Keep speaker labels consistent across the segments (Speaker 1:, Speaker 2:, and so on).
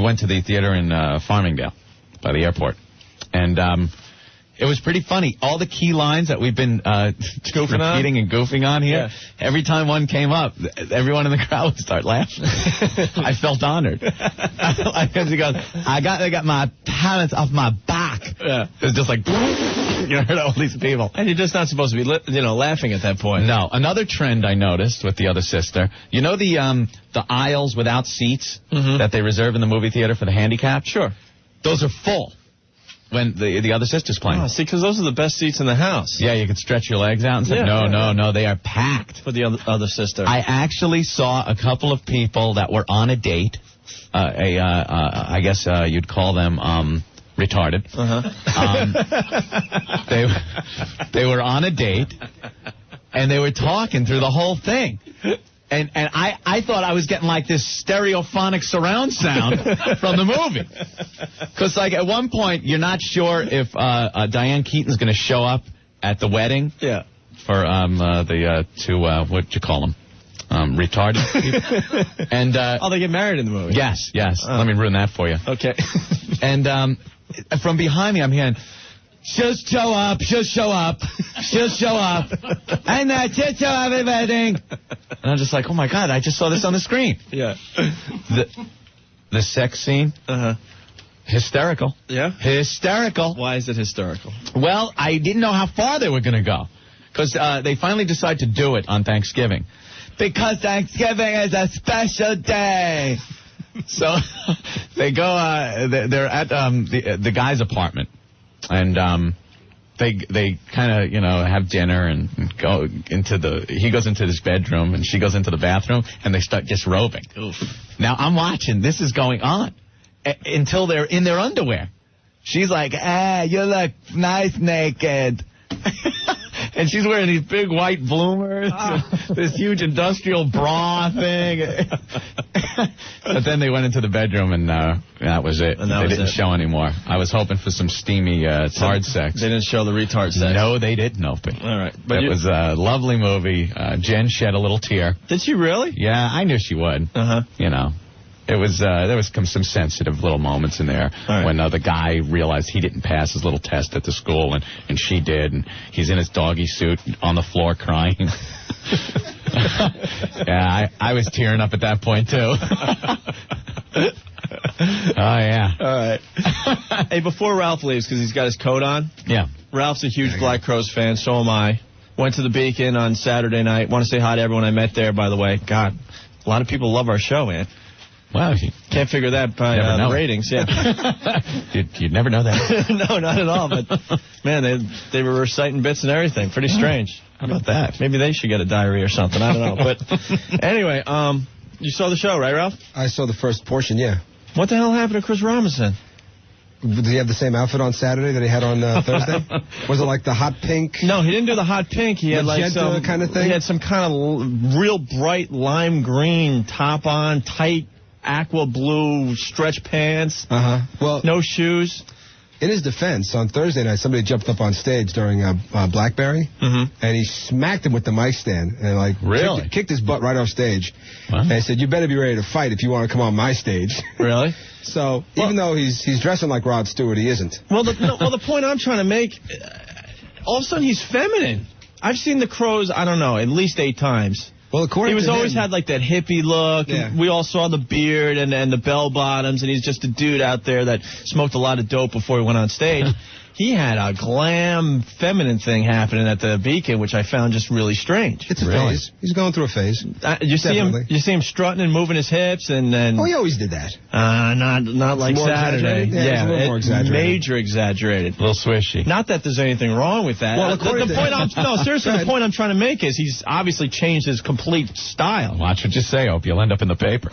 Speaker 1: went to the theater in Farmingdale by the airport. And it was pretty funny. All the key lines that we've been repeating and goofing on here, every time one came up, everyone in the crowd would start laughing. I felt honored. Because he goes, I got my pants off my back. Yeah. It was just like, you heard all these people.
Speaker 2: And you're just not supposed to be, laughing at that point.
Speaker 1: No. Another trend I noticed with the other sister, you know the aisles without seats that they reserve in the movie theater for the handicapped?
Speaker 2: Sure.
Speaker 1: Those are full. When the other sister's playing.
Speaker 2: Oh, see, because those are the best seats in the house.
Speaker 1: Yeah, you can stretch your legs out and say, no, they are packed.
Speaker 2: For the other sister. I
Speaker 1: actually saw a couple of people that were on a date. I guess you'd call them retarded. They were on a date, and they were talking through the whole thing. And I thought I was getting like this stereophonic surround sound from the movie. Because like at one point, you're not sure if Diane Keaton's going to show up at the wedding.
Speaker 2: Yeah.
Speaker 1: For the two, what'd you call them? Retarded people. And
Speaker 2: they get married in the movie.
Speaker 1: Yes. Let me ruin that for you.
Speaker 2: Okay.
Speaker 1: And from behind me, I'm hearing, she'll show up. And that's it to everything. And I'm just like, oh, my God, I just saw this on the screen.
Speaker 2: Yeah.
Speaker 1: The sex scene, hysterical.
Speaker 2: Yeah?
Speaker 1: Hysterical.
Speaker 2: Why is it hysterical?
Speaker 1: Well, I didn't know how far they were going to go. Because they finally decided to do it on Thanksgiving. Because Thanksgiving is a special day. So they go, they're at the guy's apartment. And they kind of, have dinner and go into he goes into his bedroom and she goes into the bathroom and they start disrobing. Oof. Now, I'm watching. This is going on until they're in their underwear. She's like, you look nice naked. And she's wearing these big white bloomers, this huge industrial bra thing. But then they went into the bedroom, and that was it. They didn't show anymore. I was hoping for some steamy tard sex.
Speaker 2: They didn't show the retard sex?
Speaker 1: No, they didn't, Opie.
Speaker 2: All right.
Speaker 1: But it was a lovely movie. Jen shed a little tear.
Speaker 2: Did she really?
Speaker 1: Yeah, I knew she would. It was there was some sensitive little moments in there when the guy realized he didn't pass his little test at the school and she did, and he's in his doggy suit on the floor crying. Yeah, I was tearing up at that point too. Oh yeah.
Speaker 2: All right. Hey, before Ralph leaves, because he's got his coat on.
Speaker 1: Yeah.
Speaker 2: Ralph's a huge Black Crowes fan. So am I. Went to the Beacon on Saturday night. Want to say hi to everyone I met there, by the way. God, a lot of people love our show, man.
Speaker 1: Wow,
Speaker 2: can't figure that by the ratings. Yeah,
Speaker 1: you'd never know that.
Speaker 2: No, not at all. But man, they were reciting bits and everything. Pretty strange.
Speaker 1: How about that?
Speaker 2: Maybe they should get a diary or something. I don't know. But anyway, you saw the show, right, Ralph?
Speaker 3: I saw the first portion. Yeah.
Speaker 2: What the hell happened to Chris Robinson?
Speaker 3: Did he have the same outfit on Saturday that he had on Thursday? Was it like the hot pink?
Speaker 2: No, he didn't do the hot pink. He had like some
Speaker 3: kind of thing.
Speaker 2: He had some kind of real bright lime green top on, tight aqua blue stretch pants.
Speaker 3: Well,
Speaker 2: no shoes.
Speaker 3: In his defense, on Thursday night, somebody jumped up on stage during Blackberry, and he smacked him with the mic stand and
Speaker 1: really
Speaker 3: kicked his butt right off stage. What? And he said, "You better be ready to fight if you want to come on my stage."
Speaker 2: Really?
Speaker 3: So even though he's dressing like Rod Stewart, he isn't.
Speaker 2: Well, the point I'm trying to make, all of a sudden he's feminine. I've seen the Crowes, I don't know, at least 8 times.
Speaker 3: Well, according to him,
Speaker 2: always had like that hippie look.
Speaker 3: Yeah.
Speaker 2: And we all saw the beard and the bell bottoms, and he's just a dude out there that smoked a lot of dope before he went on stage. He had a glam, feminine thing happening at the Beacon, which I found just really strange.
Speaker 3: It's a phase. He's going through a phase.
Speaker 2: You see him strutting and moving his hips, and then.
Speaker 3: Oh, he always did that.
Speaker 2: Not like Saturday.
Speaker 3: Yeah, a little more exaggerated.
Speaker 2: Major exaggerated.
Speaker 1: A little swishy.
Speaker 2: Not that there's anything wrong with that.
Speaker 3: Well,
Speaker 2: the point I'm trying to make is he's obviously changed his complete style.
Speaker 1: Watch what you say, Hope. You'll end up in the paper.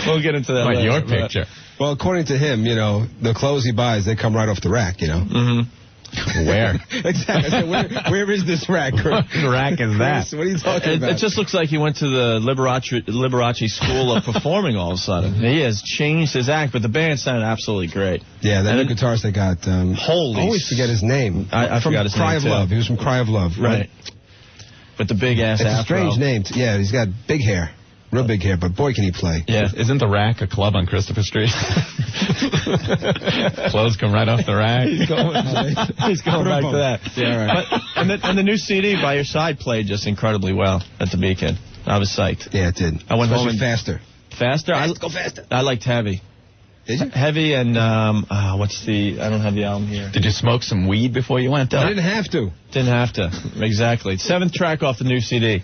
Speaker 2: We'll get into that later.
Speaker 1: Your picture.
Speaker 3: Well, according to him, the clothes he buys, they come right off the rack,
Speaker 1: Mm-hmm. Where?
Speaker 3: Exactly. So where is this rack?
Speaker 1: What rack is that?
Speaker 3: What are you talking about?
Speaker 2: It just looks like he went to the Liberace School of Performing all of a sudden. He has changed his act, but the band sounded absolutely great.
Speaker 3: Yeah, that new guitarist they got.
Speaker 2: Holy.
Speaker 3: I always forget his name.
Speaker 2: I forgot his name.
Speaker 3: Cry of Love. He was from Cry of Love.
Speaker 2: Right. With the big ass afro.
Speaker 3: It's a strange name. Yeah, he's got big hair. Real big hair, but boy, can he play.
Speaker 1: Yeah. Isn't the Rack a club on Christopher Street? Clothes come right off the rack.
Speaker 2: He's going back to that.
Speaker 3: Yeah, right.
Speaker 2: And the new CD, By Your Side, played just incredibly well at the Beacon. I was psyched.
Speaker 3: Yeah, it did.
Speaker 2: I went home and
Speaker 3: faster.
Speaker 2: Faster?
Speaker 3: Go faster.
Speaker 2: I liked Heavy.
Speaker 3: Did you?
Speaker 2: Heavy and, I don't have the album here.
Speaker 1: Did you smoke some weed before you went, though?
Speaker 3: I didn't have to.
Speaker 2: Didn't have to. Exactly. 7th track off the new CD.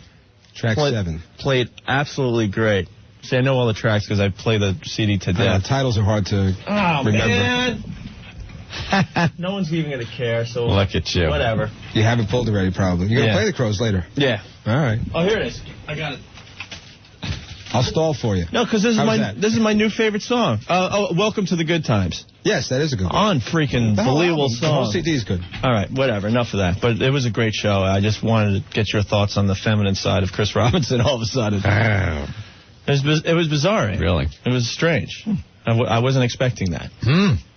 Speaker 3: Track 7.
Speaker 2: Played absolutely great. See, I know all the tracks because I play the CD to death.
Speaker 3: Titles are hard to remember.
Speaker 2: Man. No one's even going to care, so
Speaker 1: look at you.
Speaker 2: Whatever.
Speaker 3: You have it pulled already, probably. You're going to play the Crows later.
Speaker 2: Yeah.
Speaker 3: All right.
Speaker 2: Oh, here it is. I got it.
Speaker 3: I'll stall for you.
Speaker 2: No, because this is my new favorite song. Welcome to the Good Times.
Speaker 3: Yes, that is a good one.
Speaker 2: Freaking believable song.
Speaker 3: The whole CD is good.
Speaker 2: All right, whatever. Enough of that. But it was a great show. I just wanted to get your thoughts on the feminine side of Chris Robinson all of a sudden. It was bizarre.
Speaker 1: Really?
Speaker 2: It was strange. I wasn't expecting that.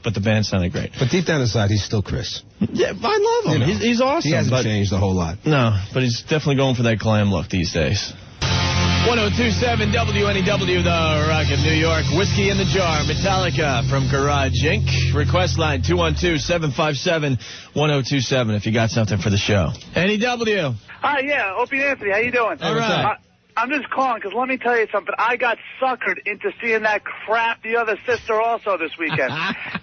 Speaker 2: But the band sounded great.
Speaker 3: But deep down inside, he's still Chris.
Speaker 2: Yeah, I love him. You know, he's awesome.
Speaker 3: He hasn't changed a whole lot.
Speaker 2: No, but he's definitely going for that glam look these days. 1027 WNEW, the Rock of New York. Whiskey in the Jar, Metallica from Garage Inc. Request line 212-757-1027 if you got something for the show. NEW.
Speaker 4: Hi, yeah, Opie and Anthony, how you doing?
Speaker 2: All right.
Speaker 4: I'm just calling because let me tell you something. I got suckered into seeing that crap The Other Sister also this weekend.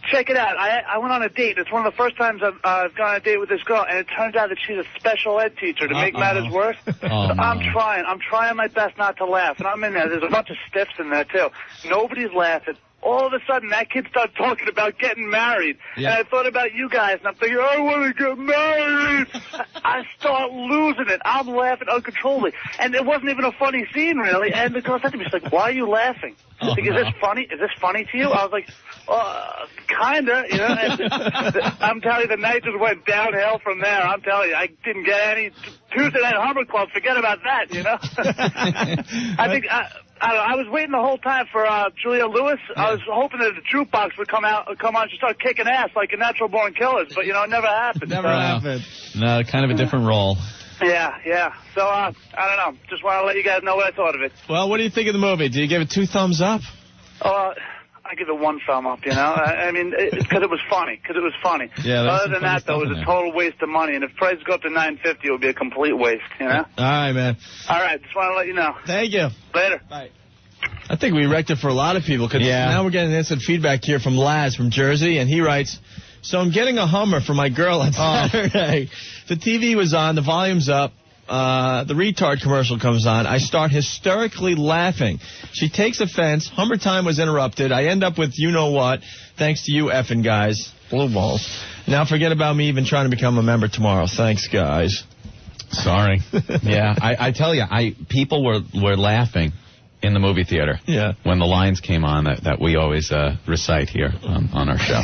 Speaker 4: Check it out. I went on a date. It's one of the first times I've gone on a date with this girl, and it turns out that she's a special ed teacher to make matters worse. I'm trying my best not to laugh, and I'm in there. There's a bunch of stiffs in there, too. Nobody's laughing. All of a sudden, that kid started talking about getting married. Yeah. And I thought about you guys, and I'm thinking, I want to get married. I start losing it. I'm laughing uncontrollably. And it wasn't even a funny scene, really. And the girl said to me, she's like, why are you laughing? Like, is this funny? Is this funny to you? I was like, kinda, you know. And I'm telling you, the night just went downhill from there. I'm telling you, I didn't get any Tuesday Night Hummer Club. Forget about that, you know. I was waiting the whole time for Julia Lewis. Yeah. I was hoping that the jukebox would come on. She'd start kicking ass like in Natural Born Killers, but, you know, it never happened.
Speaker 2: Never happened.
Speaker 1: No, kind of a different role.
Speaker 4: Yeah. So, I don't know. Just want to let you guys know what I thought of it.
Speaker 2: Well, what do you think of the movie? Do you give it 2 thumbs up?
Speaker 4: I give it 1 thumb up, you know. I mean, because it was funny.
Speaker 2: Yeah,
Speaker 4: other than that, though, it was a total waste of money. And if prices go up to $9.50, it would be a complete waste, you know.
Speaker 2: All right, man.
Speaker 4: All right, just want to let you know.
Speaker 2: Thank you.
Speaker 4: Later.
Speaker 2: Bye. I think we wrecked it for a lot of people, because now we're getting instant feedback here from Laz from Jersey, and he writes, so I'm getting a Hummer for my girl on Saturday. The TV was on, the volume's up. The retard commercial comes on. I start hysterically laughing. She takes offense. Hummer time was interrupted. I end up with you-know-what, thanks to you effing guys. Blue balls. Now forget about me even trying to become a member tomorrow. Thanks, guys.
Speaker 1: Sorry. Yeah, I tell you, people were laughing in the movie theater.
Speaker 2: Yeah.
Speaker 1: When the lines came on that we always recite here on our show.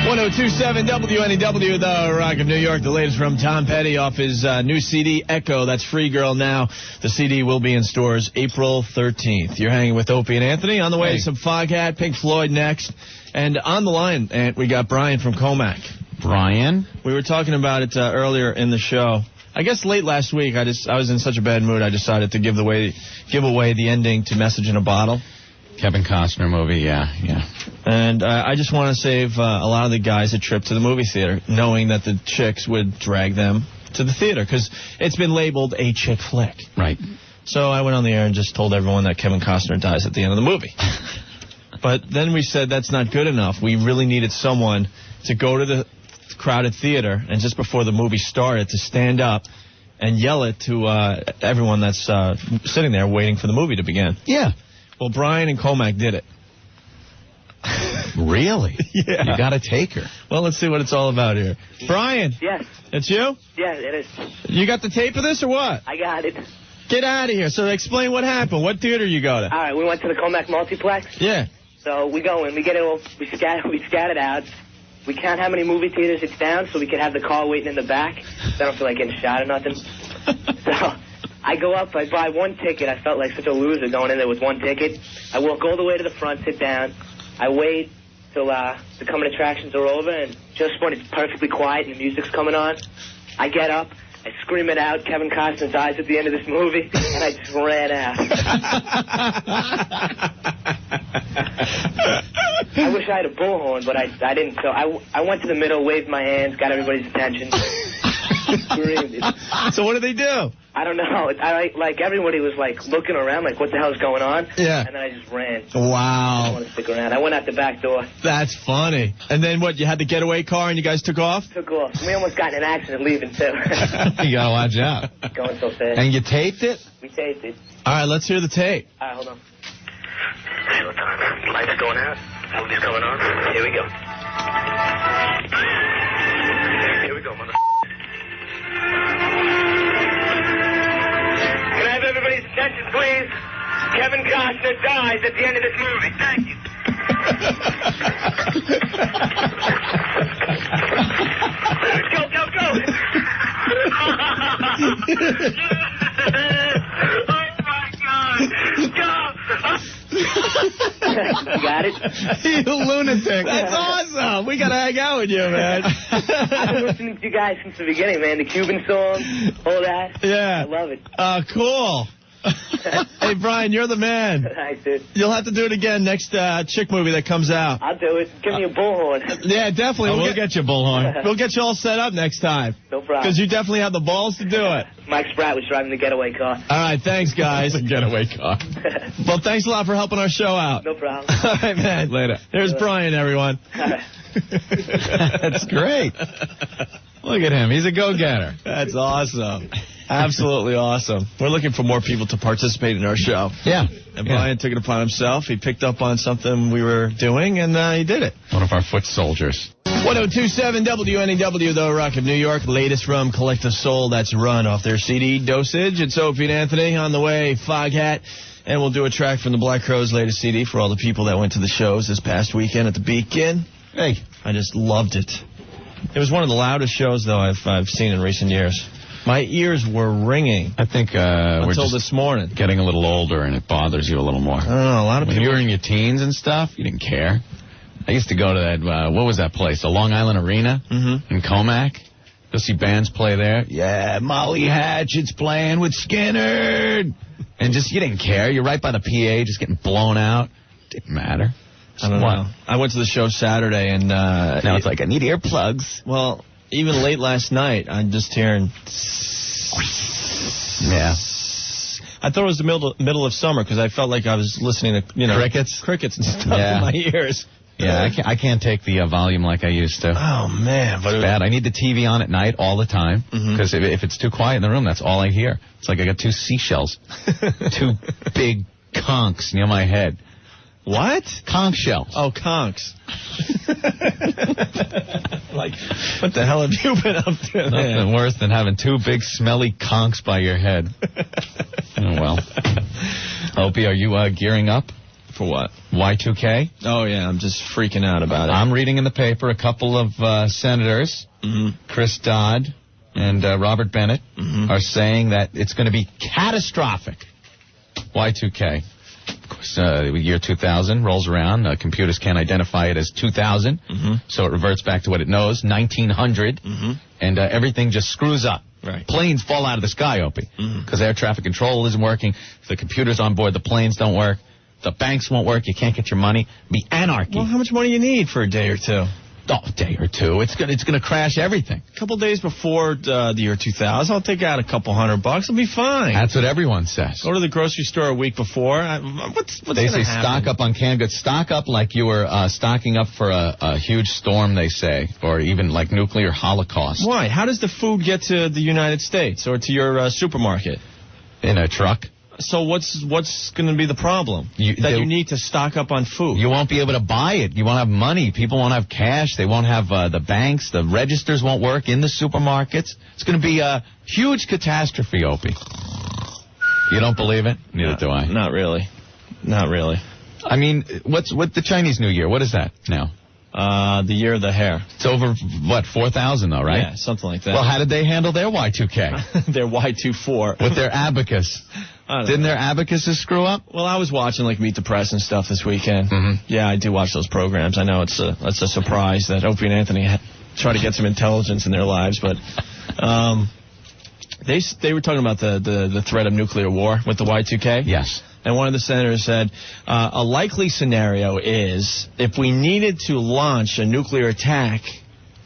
Speaker 2: 1027 WNEW, the Rock of New York. The latest from Tom Petty off his new CD, Echo. That's free girl now. The CD will be in stores April 13th. You're hanging with Opie and Anthony. On the way, some Foghat, Pink Floyd next. And on the line, Ant, we got Brian from Comac.
Speaker 1: Brian?
Speaker 2: We were talking about it earlier in the show. I guess late last week, I was in such a bad mood, I decided to give away the ending to Message in a Bottle.
Speaker 1: Kevin Costner movie, yeah.
Speaker 2: And I just want to save a lot of the guys a trip to the movie theater, knowing that the chicks would drag them to the theater, because it's been labeled a chick flick.
Speaker 1: Right.
Speaker 2: So I went on the air and just told everyone that Kevin Costner dies at the end of the movie. But then we said that's not good enough. We really needed someone to go to the crowded theater and just before the movie started to stand up and yell it to everyone that's sitting there waiting for the movie to begin.
Speaker 1: Yeah.
Speaker 2: Well, Brian and Comac did it.
Speaker 1: Really?
Speaker 2: Yeah.
Speaker 1: You got to take her.
Speaker 2: Well, let's see what it's all about here. Brian.
Speaker 5: Yes.
Speaker 2: It's you?
Speaker 5: Yeah, it is.
Speaker 2: You got the tape of this or what?
Speaker 5: I got it.
Speaker 2: Get out of here. So explain what happened. What theater you go to?
Speaker 5: All right, we went to the Comac Multiplex.
Speaker 2: Yeah.
Speaker 5: So we go in, we get it all, we scattered out. We count how many movie theaters it's down so we could have the car waiting in the back. So I don't feel like getting shot or nothing. So I go up, I buy 1 ticket. I felt like such a loser going in there with 1 ticket. I walk all the way to the front, sit down. I wait till the coming attractions are over, and just when it's perfectly quiet and the music's coming on, I get up I scream it out. Kevin Costner dies at the end of this movie, and I just ran out. I wish I had a bullhorn, but I didn't. So I went to the middle, waved my hands, got everybody's attention. Screamed.
Speaker 2: So what did they do?
Speaker 5: I don't know. Like everybody was like looking around, like what the hell's going on?
Speaker 2: Yeah.
Speaker 5: And then I just ran. I
Speaker 2: Wow.
Speaker 5: don't want to stick around. I went out the back door.
Speaker 2: That's funny. And then what? You had the getaway car and you guys took off?
Speaker 5: Took off. We almost got in an accident leaving too.
Speaker 1: You gotta watch out.
Speaker 5: Going so fast.
Speaker 1: And you taped it?
Speaker 5: We taped it.
Speaker 2: All right, let's hear the tape.
Speaker 5: All right, hold on. Showtime. Lights going out. Movie's coming on. Here we go. Here we go, mother. Can I have everybody's attention, please? Kevin Costner dies at the end of this movie. Thank you. Go, go, go! Oh, my God! Go! You got it?
Speaker 2: You lunatic. That's awesome. We got to hang out with you, man.
Speaker 5: I've been listening to you guys since the beginning, man. The Cuban song, all that.
Speaker 2: Yeah.
Speaker 5: I love it.
Speaker 2: Cool. Hey, Brian, you're the man.
Speaker 5: Thanks, dude.
Speaker 2: You'll have to do it again next chick movie that comes out.
Speaker 5: I'll do it. Give me a bullhorn.
Speaker 2: Yeah, definitely.
Speaker 1: We'll get you, Bullhorn.
Speaker 2: We'll get you all set up next time.
Speaker 5: No problem.
Speaker 2: Because you definitely have the balls to do it.
Speaker 5: Mike Spratt was driving the getaway car.
Speaker 2: All right, thanks, guys.
Speaker 1: Getaway car.
Speaker 2: Well, thanks a lot for helping our show out.
Speaker 5: No problem.
Speaker 2: All right, man.
Speaker 1: Later.
Speaker 2: There's Brian, everyone.
Speaker 1: That's great. Look at him. He's a go-getter.
Speaker 2: That's awesome. Absolutely awesome. We're looking for more people to participate in our show.
Speaker 1: Yeah.
Speaker 2: And Brian took it upon himself. He picked up on something we were doing, and he did it.
Speaker 1: One of our foot soldiers.
Speaker 2: 1027 WNEW, the Rock of New York. Latest from Collective Soul. That's Run off their CD, Dosage. It's Opie and Anthony on the way, Foghat. And we'll do a track from the Black Crowes' latest CD for all the people that went to the shows this past weekend at the Beacon.
Speaker 1: Hey.
Speaker 2: I just loved it. It was one of the loudest shows, though, I've seen in recent years. My ears were ringing.
Speaker 1: I think we're
Speaker 2: until
Speaker 1: just
Speaker 2: this morning.
Speaker 1: Getting a little older, and it bothers you a little more.
Speaker 2: I don't know. A lot of
Speaker 1: When
Speaker 2: people.
Speaker 1: you were in your teens and stuff, you didn't care. I used to go to that, what was that place? The Long Island Arena in Comac. Go see bands play there. Yeah, Molly Hatchet's playing with Skinner. And just, you didn't care. You're right by the PA, just getting blown out. Didn't matter.
Speaker 2: I don't know. I went to the show Saturday, and
Speaker 1: now it's like, I need earplugs.
Speaker 2: Well, even late last night, I'm just hearing.
Speaker 1: Yeah.
Speaker 2: I thought it was the middle of summer because I felt like I was listening to crickets and stuff in my ears.
Speaker 1: Yeah, I can't take the volume like I used to.
Speaker 2: Oh man, but
Speaker 1: it's bad. I need the TV on at night all the time because if it's too quiet in the room, that's all I hear. It's like I got two seashells, two big conchs near my head.
Speaker 2: What?
Speaker 1: Conch shells.
Speaker 2: Oh, conchs. Like, what the hell have you been up to?
Speaker 1: Nothing worse than having two big smelly conchs by your head. Oh, well. Opie, are you gearing up?
Speaker 2: For what?
Speaker 1: Y2K?
Speaker 2: Oh, yeah, I'm just freaking out about it.
Speaker 1: I'm reading in the paper a couple of senators, Chris Dodd and Robert Bennett, are saying that it's going to be catastrophic. Y2K. Of course, the year 2000 rolls around. Computers can't identify it as 2000, so it reverts back to what it knows, 1900, and everything just screws up.
Speaker 2: Right.
Speaker 1: Planes fall out of the sky, Opie, because air traffic control isn't working. The computers on board the planes don't work. The banks won't work. You can't get your money. It'll be anarchy.
Speaker 2: Well, how much money you need for a day or two?
Speaker 1: Oh, a day or two. It's gonna crash everything.
Speaker 2: A couple days before the year 2000, I'll take out a couple $100. It'll be fine.
Speaker 1: That's what everyone says.
Speaker 2: Go to the grocery store a week before. What's
Speaker 1: they say
Speaker 2: happen?
Speaker 1: Stock up on canned goods. Stock up like you were stocking up for a huge storm, they say, or even like nuclear holocaust.
Speaker 2: Why? How does the food get to the United States or to your supermarket?
Speaker 1: In a truck.
Speaker 2: So what's going to be the problem? You need to stock up on food.
Speaker 1: You won't be able to buy it. You won't have money. People won't have cash. They won't have the banks. The registers won't work in the supermarkets. It's going to be a huge catastrophe, Opie. You don't believe it? Neither do I.
Speaker 2: Not really. Not really.
Speaker 1: I mean, what's the Chinese New Year? What is that now?
Speaker 2: The year of the hare.
Speaker 1: It's over, 4,000 though, right?
Speaker 2: Yeah, something like that.
Speaker 1: Well, how did they handle their Y2K?
Speaker 2: Their Y24.
Speaker 1: With their abacus. Didn't their abacuses screw up?
Speaker 2: Well, I was watching like Meet the Press and stuff this weekend. Yeah, I do watch those programs. I know it's a surprise that Opie and Anthony try to get some intelligence in their lives, but They were talking about the threat of nuclear war with the Y2K.
Speaker 1: Yes.
Speaker 2: And one of the senators said, a likely scenario is if we needed to launch a nuclear attack,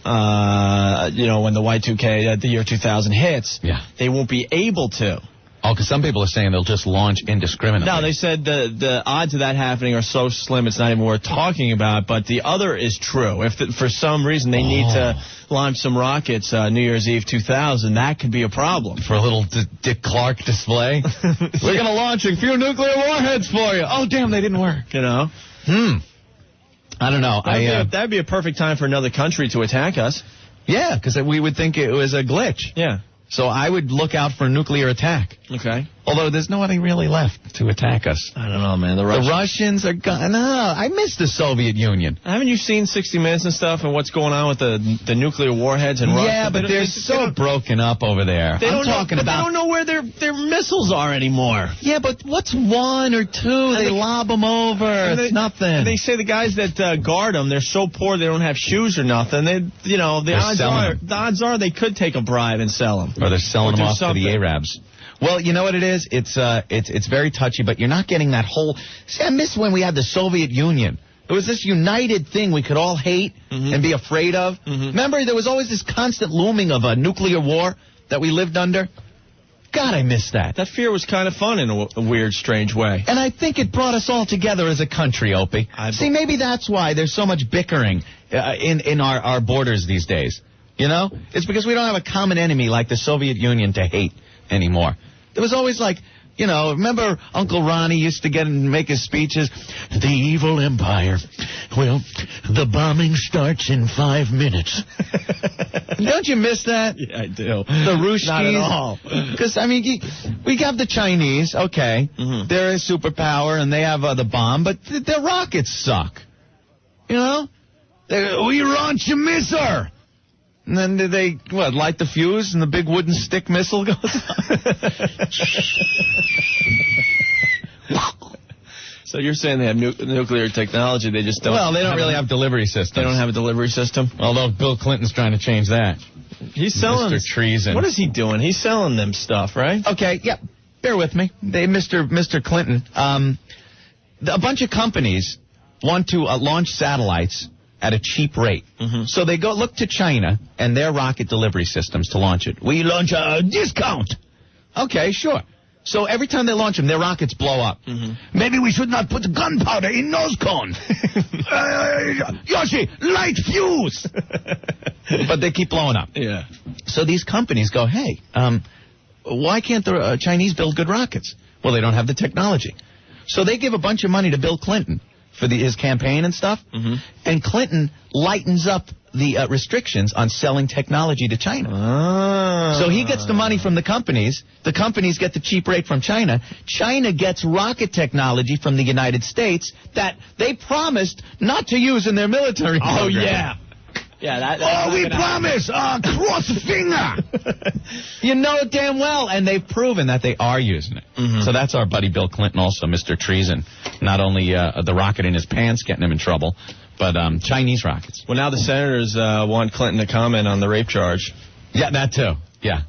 Speaker 2: when the Y2K, the year 2000 hits, they won't be able to.
Speaker 1: Oh, because some people are saying they'll just launch indiscriminately.
Speaker 2: No, they said the odds of that happening are so slim it's not even worth talking about. But the other is true. If for some reason they need to launch some rockets New Year's Eve 2000, that could be a problem.
Speaker 1: For a little Dick Clark display. We're going to launch a few nuclear warheads for you. Oh, damn, they didn't work.
Speaker 2: You know?
Speaker 1: I don't know.
Speaker 2: That'd be a perfect time for another country to attack us.
Speaker 1: Yeah, because we would think it was a glitch.
Speaker 2: Yeah.
Speaker 1: So I would look out for a nuclear attack.
Speaker 2: Okay.
Speaker 1: Although there's nobody really left to attack us.
Speaker 2: I don't know, man. The
Speaker 1: Russians are gone. No, I miss the Soviet Union.
Speaker 2: Haven't you seen 60 Minutes and stuff and what's going on with the nuclear warheads and Russia?
Speaker 1: Yeah, but they're so broken up over there.
Speaker 2: They don't know where their missiles are anymore.
Speaker 1: Yeah, but what's one or two? They lob them over. It's nothing.
Speaker 2: And they say the guys that guard them, they're so poor they don't have shoes or nothing. The odds are they could take a bribe and sell them.
Speaker 1: Or they're selling them off to the Arabs. Well, you know what it is? It's very touchy, but you're not getting that whole... See, I miss when we had the Soviet Union. It was this united thing we could all hate and be afraid of. Remember, there was always this constant looming of a nuclear war that we lived under? God, I miss that.
Speaker 2: That fear was kind of fun in a weird, strange way.
Speaker 1: And I think it brought us all together as a country, Opie. See, maybe that's why there's so much bickering in our borders these days. You know? It's because we don't have a common enemy like the Soviet Union to hate anymore. There was always remember Uncle Ronnie used to get and make his speeches? The evil empire. Well, the bombing starts in 5 minutes. Don't you miss that?
Speaker 2: Yeah, I do.
Speaker 1: The Ruskies.
Speaker 2: Not at all.
Speaker 1: Because, we have the Chinese, okay. They're a superpower and they have the bomb, but their rockets suck. You know? We launch a missile. And then they, light the fuse and the big wooden stick missile goes off?
Speaker 2: So you're saying they have nuclear technology, they just don't...
Speaker 1: Well, they don't really have delivery systems.
Speaker 2: They don't have a delivery system?
Speaker 1: Although Bill Clinton's trying to change that.
Speaker 2: He's selling...
Speaker 1: Mr. Treason.
Speaker 2: What is he doing? He's selling them stuff, right?
Speaker 1: Okay, yeah. Bear with me. Mr. Clinton, a bunch of companies want to launch satellites at a cheap rate. So they go look to China and their rocket delivery systems to launch it. We launch a discount. Okay, sure. So every time they launch them, their rockets blow up. Maybe we should not put gunpowder in nose cone. Yoshi, light fuse. But they keep blowing up.
Speaker 2: Yeah.
Speaker 1: So these companies go, hey, why can't the Chinese build good rockets? Well, they don't have the technology. So they give a bunch of money to Bill Clinton for his campaign and stuff, and Clinton lightens up the restrictions on selling technology to China. So he gets the money from the companies get the cheap rate from China. China gets rocket technology from the United States that they promised not to use in their military program.
Speaker 2: Oh, yeah. Yeah,
Speaker 1: we promise! Cross finger! You know it damn well, and they've proven that they are using it. So that's our buddy Bill Clinton also, Mr. Treason. Not only the rocket in his pants getting him in trouble, but Chinese rockets.
Speaker 2: Well, now the senators want Clinton to comment on the rape charge.
Speaker 1: Yeah, that too. Yeah.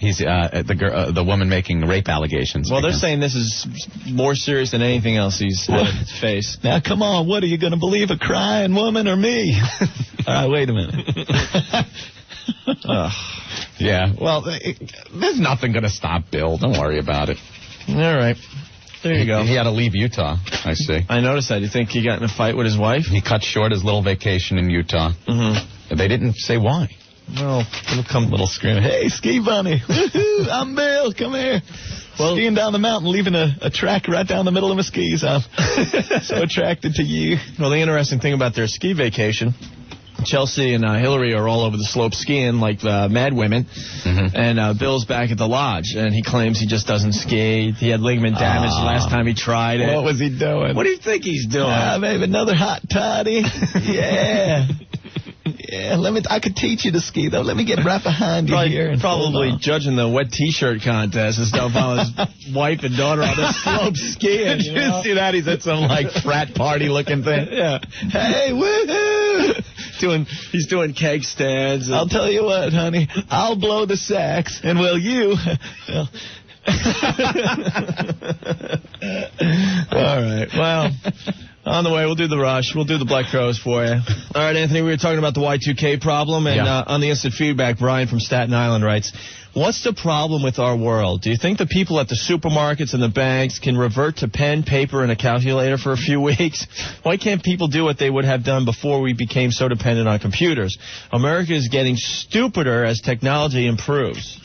Speaker 1: He's the woman making rape allegations.
Speaker 2: Well, they're saying this is more serious than anything else he's had in his face.
Speaker 1: Now, come on, what are you going to believe, a crying woman or me? All right, wait a minute. Yeah, well, there's nothing going to stop Bill. Don't worry about it.
Speaker 2: All right. There you go.
Speaker 1: He had to leave Utah, I see.
Speaker 2: I noticed that. You think he got in a fight with his wife?
Speaker 1: He cut short his little vacation in Utah. They didn't say why.
Speaker 2: Well, it'll come
Speaker 1: little scream. Hey, ski bunny. Woohoo, I'm Bill. Come here. Well, skiing down the mountain, leaving a track right down the middle of my skis. I'm so attracted to you.
Speaker 2: Well, the interesting thing about their ski vacation, Chelsea and Hillary are all over the slope skiing like mad women, and Bill's back at the lodge, and he claims he just doesn't ski. He had ligament damage the last time he tried it.
Speaker 1: What was he doing?
Speaker 2: What do you think he's doing?
Speaker 1: Maybe another hot toddy. Yeah. Yeah, I could teach you to ski, though. Let me get right behind you here. And
Speaker 2: probably judging the wet T-shirt contest and stuff while his wife and daughter on the slope skiing.
Speaker 1: Did you see that? He's at some, frat party-looking thing.
Speaker 2: Yeah.
Speaker 1: Hey, woohoo!
Speaker 2: He's doing keg stands.
Speaker 1: I'll tell you what, honey. I'll blow the sax, and will you? Well.
Speaker 2: All right. Well, on the way, we'll do the Rush. We'll do the Black Crowes for you. All right, Anthony, we were talking about the Y2K problem, and on the instant feedback, Brian from Staten Island writes, what's the problem with our world? Do you think the people at the supermarkets and the banks can revert to pen, paper, and a calculator for a few weeks? Why can't people do what they would have done before we became so dependent on computers? America is getting stupider as technology improves.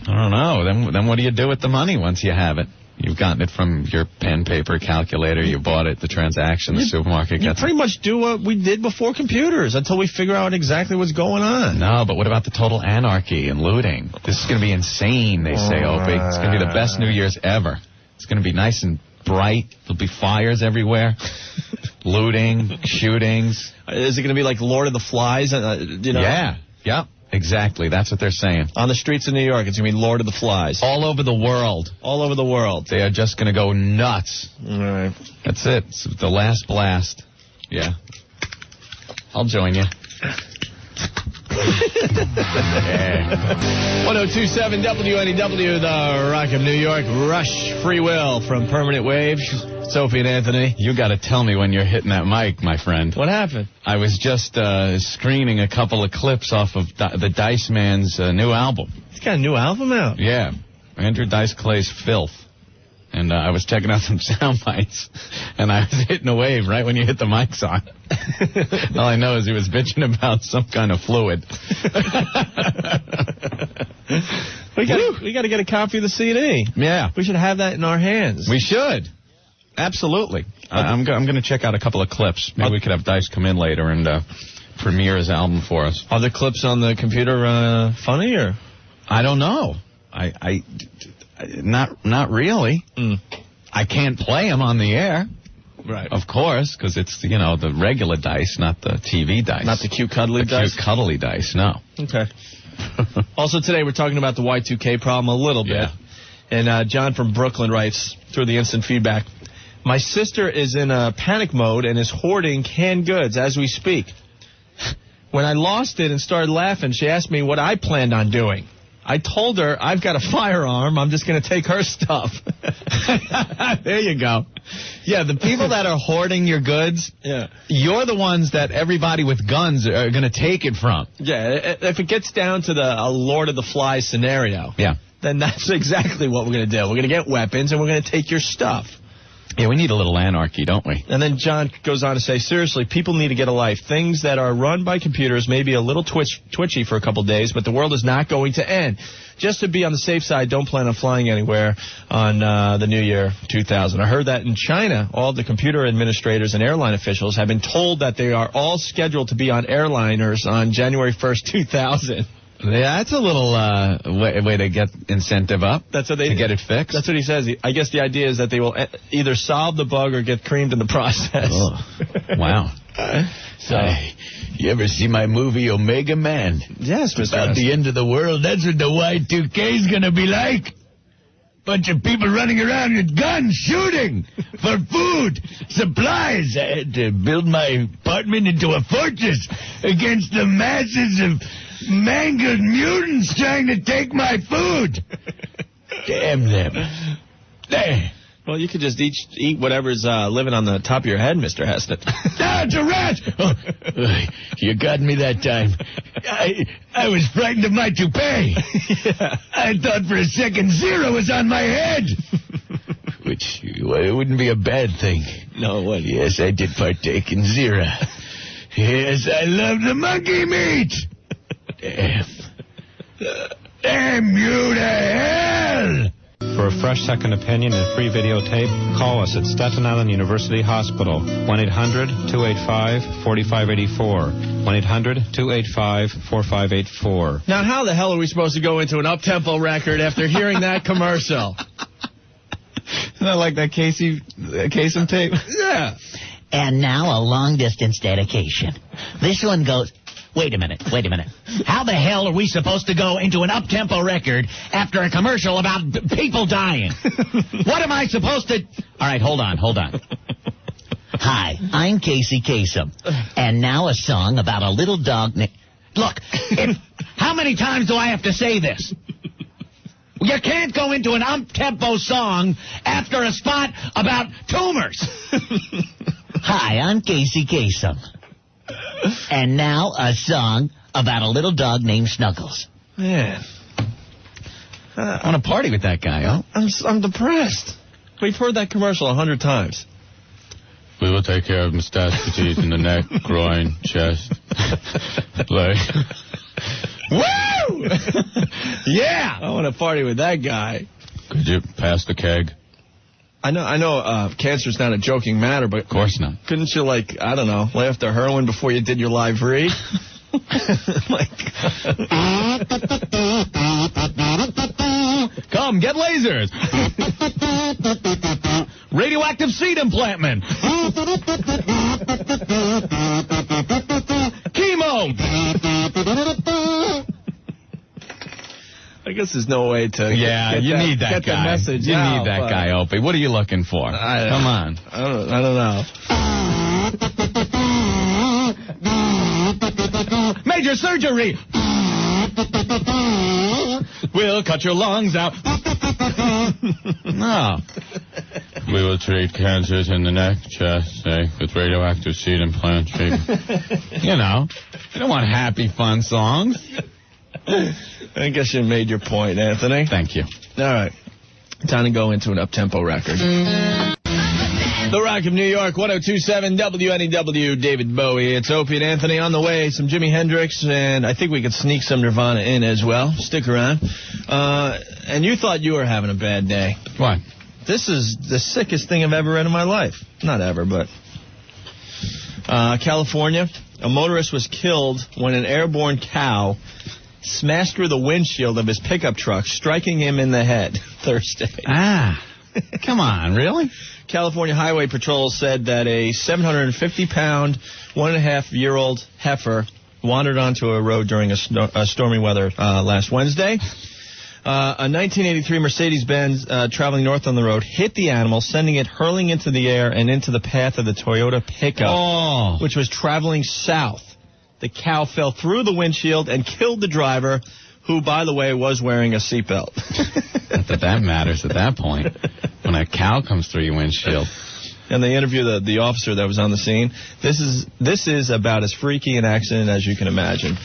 Speaker 1: I don't know. Then what do you do with the money once you have it? You've gotten it from your pen, paper, calculator. You bought it, the transaction, the supermarket gets it.
Speaker 2: You pretty much do what we did before computers until we figure out exactly what's going on.
Speaker 1: No, but what about the total anarchy and looting? This is going to be insane, they say, Opie. It's going to be the best New Year's ever. It's going to be nice and bright. There'll be fires everywhere. Looting, shootings.
Speaker 2: Is it going to be like Lord of the Flies?
Speaker 1: Yeah. Exactly. That's what they're saying.
Speaker 2: On the streets of New York, it's going to be Lord of the Flies.
Speaker 1: All over the world.
Speaker 2: All over the world.
Speaker 1: They are just going to go nuts.
Speaker 2: All right.
Speaker 1: That's it. It's the last blast. Yeah. I'll join you.
Speaker 2: 1027 WNEW, the Rock of New York. Rush, Free Will from Permanent Wave. Opie and Anthony.
Speaker 1: You got to tell me when you're hitting that mic, my friend.
Speaker 2: What happened?
Speaker 1: I was just screening a couple of clips off of the Dice Man's new album.
Speaker 2: He's got a new album out?
Speaker 1: Yeah. Andrew Dice Clay's Filth. And I was checking out some sound bites, and I was hitting a wave right when you hit the mics on. All I know is he was bitching about some kind of fluid.
Speaker 2: We got to get a copy of the CD.
Speaker 1: Yeah.
Speaker 2: We should have that in our hands.
Speaker 1: We should. Absolutely. I'm going to check out a couple of clips. Maybe we could have Dice come in later and premiere his album for us.
Speaker 2: Are the clips on the computer funny, or?
Speaker 1: I don't know. Not really. I can't play them on the air.
Speaker 2: Right.
Speaker 1: Of course, because it's, the regular dice, not the TV dice.
Speaker 2: Not the cute cuddly dice?
Speaker 1: The cute cuddly dice, no.
Speaker 2: Okay. Also today we're talking about the Y2K problem a little bit.
Speaker 1: Yeah.
Speaker 2: And John from Brooklyn writes through the instant feedback, my sister is in a panic mode and is hoarding canned goods as we speak. When I lost it and started laughing, she asked me what I planned on doing. I told her I've got a firearm. I'm just going to take her stuff.
Speaker 1: There you go. Yeah, the people that are hoarding your goods, you're the ones that everybody with guns are going to take it from.
Speaker 2: Yeah, if it gets down to the Lord of the Flies scenario, then that's exactly what we're going to do. We're going to get weapons and we're going to take your stuff.
Speaker 1: Yeah, we need a little anarchy, don't we?
Speaker 2: And then John goes on to say, seriously, people need to get a life. Things that are run by computers may be a little twitchy for a couple days, but the world is not going to end. Just to be on the safe side, don't plan on flying anywhere on the new year 2000. I heard that in China, all the computer administrators and airline officials have been told that they are all scheduled to be on airliners on January 1st, 2000.
Speaker 1: Yeah, that's a little way to get incentive up.
Speaker 2: That's what
Speaker 1: to get it fixed.
Speaker 2: That's what he says. I guess the idea is that they will either solve the bug or get creamed in the process.
Speaker 1: Oh, wow.
Speaker 2: So,
Speaker 1: you ever see my movie Omega Man?
Speaker 2: Yes, Mr.
Speaker 1: About the end of the world. That's what the Y2K is going to be like. Bunch of people running around with guns, shooting for food, supplies. I had to build my apartment into a fortress against the masses of mangled mutants trying to take my food. Damn them. There.
Speaker 2: Well, you could just eat whatever's living on the top of your head, Mr. Heston.
Speaker 1: Ah, it's a rat! Oh, you got me that time. I was frightened of my toupee. Yeah. I thought for a second Zero was on my head. Which it wouldn't be a bad thing.
Speaker 2: No, it wouldn't.
Speaker 1: Yes, I did partake in Zero. Yes, I love the monkey meat. Damn. Damn you to hell!
Speaker 6: For a fresh second opinion and free videotape, call us at Staten Island University Hospital, 1-800-285-4584, 1-800-285-4584.
Speaker 2: Now, how the hell are we supposed to go into an up-tempo record after hearing that commercial?
Speaker 1: Isn't that like that Kasem tape?
Speaker 2: Yeah.
Speaker 7: And now a long-distance dedication. This one goes... Wait a minute. How the hell are we supposed to go into an up-tempo record after a commercial about people dying? What am I supposed to... All right, hold on. Hi, I'm Casey Kasem. And now a song about a little dog named... Look, how many times do I have to say this? You can't go into an up-tempo song after a spot about tumors. Hi, I'm Casey Kasem. And now a song about a little dog named Snuggles.
Speaker 2: Man.
Speaker 1: I want to party with that guy, huh?
Speaker 2: I'm depressed. We've heard that commercial 100 times.
Speaker 8: We will take care of metastases in the neck, groin, chest, leg.
Speaker 2: Woo! Yeah! I want to party with that guy.
Speaker 8: Could you pass the keg?
Speaker 2: I know. Cancer's not a joking matter, but...
Speaker 1: Of course not.
Speaker 2: Couldn't you, lay off the heroin before you did your live read?
Speaker 1: Come, get lasers. Radioactive seed implantment. Chemo.
Speaker 2: I guess there's no way to
Speaker 1: need that
Speaker 2: get
Speaker 1: guy.
Speaker 2: The message
Speaker 1: you
Speaker 2: out,
Speaker 1: need that guy, Opie. What are you looking for? Come on.
Speaker 2: I don't know.
Speaker 1: Major surgery. We'll cut your lungs out. No.
Speaker 8: We will treat cancers in the neck, chest, with radioactive seed implant treatment.
Speaker 1: You know, you don't want happy, fun songs.
Speaker 2: I guess you made your point, Anthony.
Speaker 1: Thank you.
Speaker 2: All right. Time to go into an up-tempo record. The Rock of New York, 102.7 WNEW, David Bowie. It's Opie and Anthony on the way. Some Jimi Hendrix, and I think we could sneak some Nirvana in as well. Stick around. And you thought you were having a bad day.
Speaker 1: What?
Speaker 2: This is the sickest thing I've ever read in my life. Not ever, but... California, a motorist was killed when an airborne cow smashed through the windshield of his pickup truck, striking him in the head Thursday.
Speaker 1: Come on, really?
Speaker 2: California Highway Patrol said that a 750-pound, 1.5-year-old heifer wandered onto a road during a stormy weather last Wednesday. A 1983 Mercedes-Benz traveling north on the road hit the animal, sending it hurling into the air and into the path of the Toyota pickup, which was traveling south. The cow fell through the windshield and killed the driver, who, by the way, was wearing a seatbelt.
Speaker 1: Not that matters at that point, when a cow comes through your windshield.
Speaker 2: And they interviewed the officer that was on the scene. This is about as freaky an accident as you can imagine.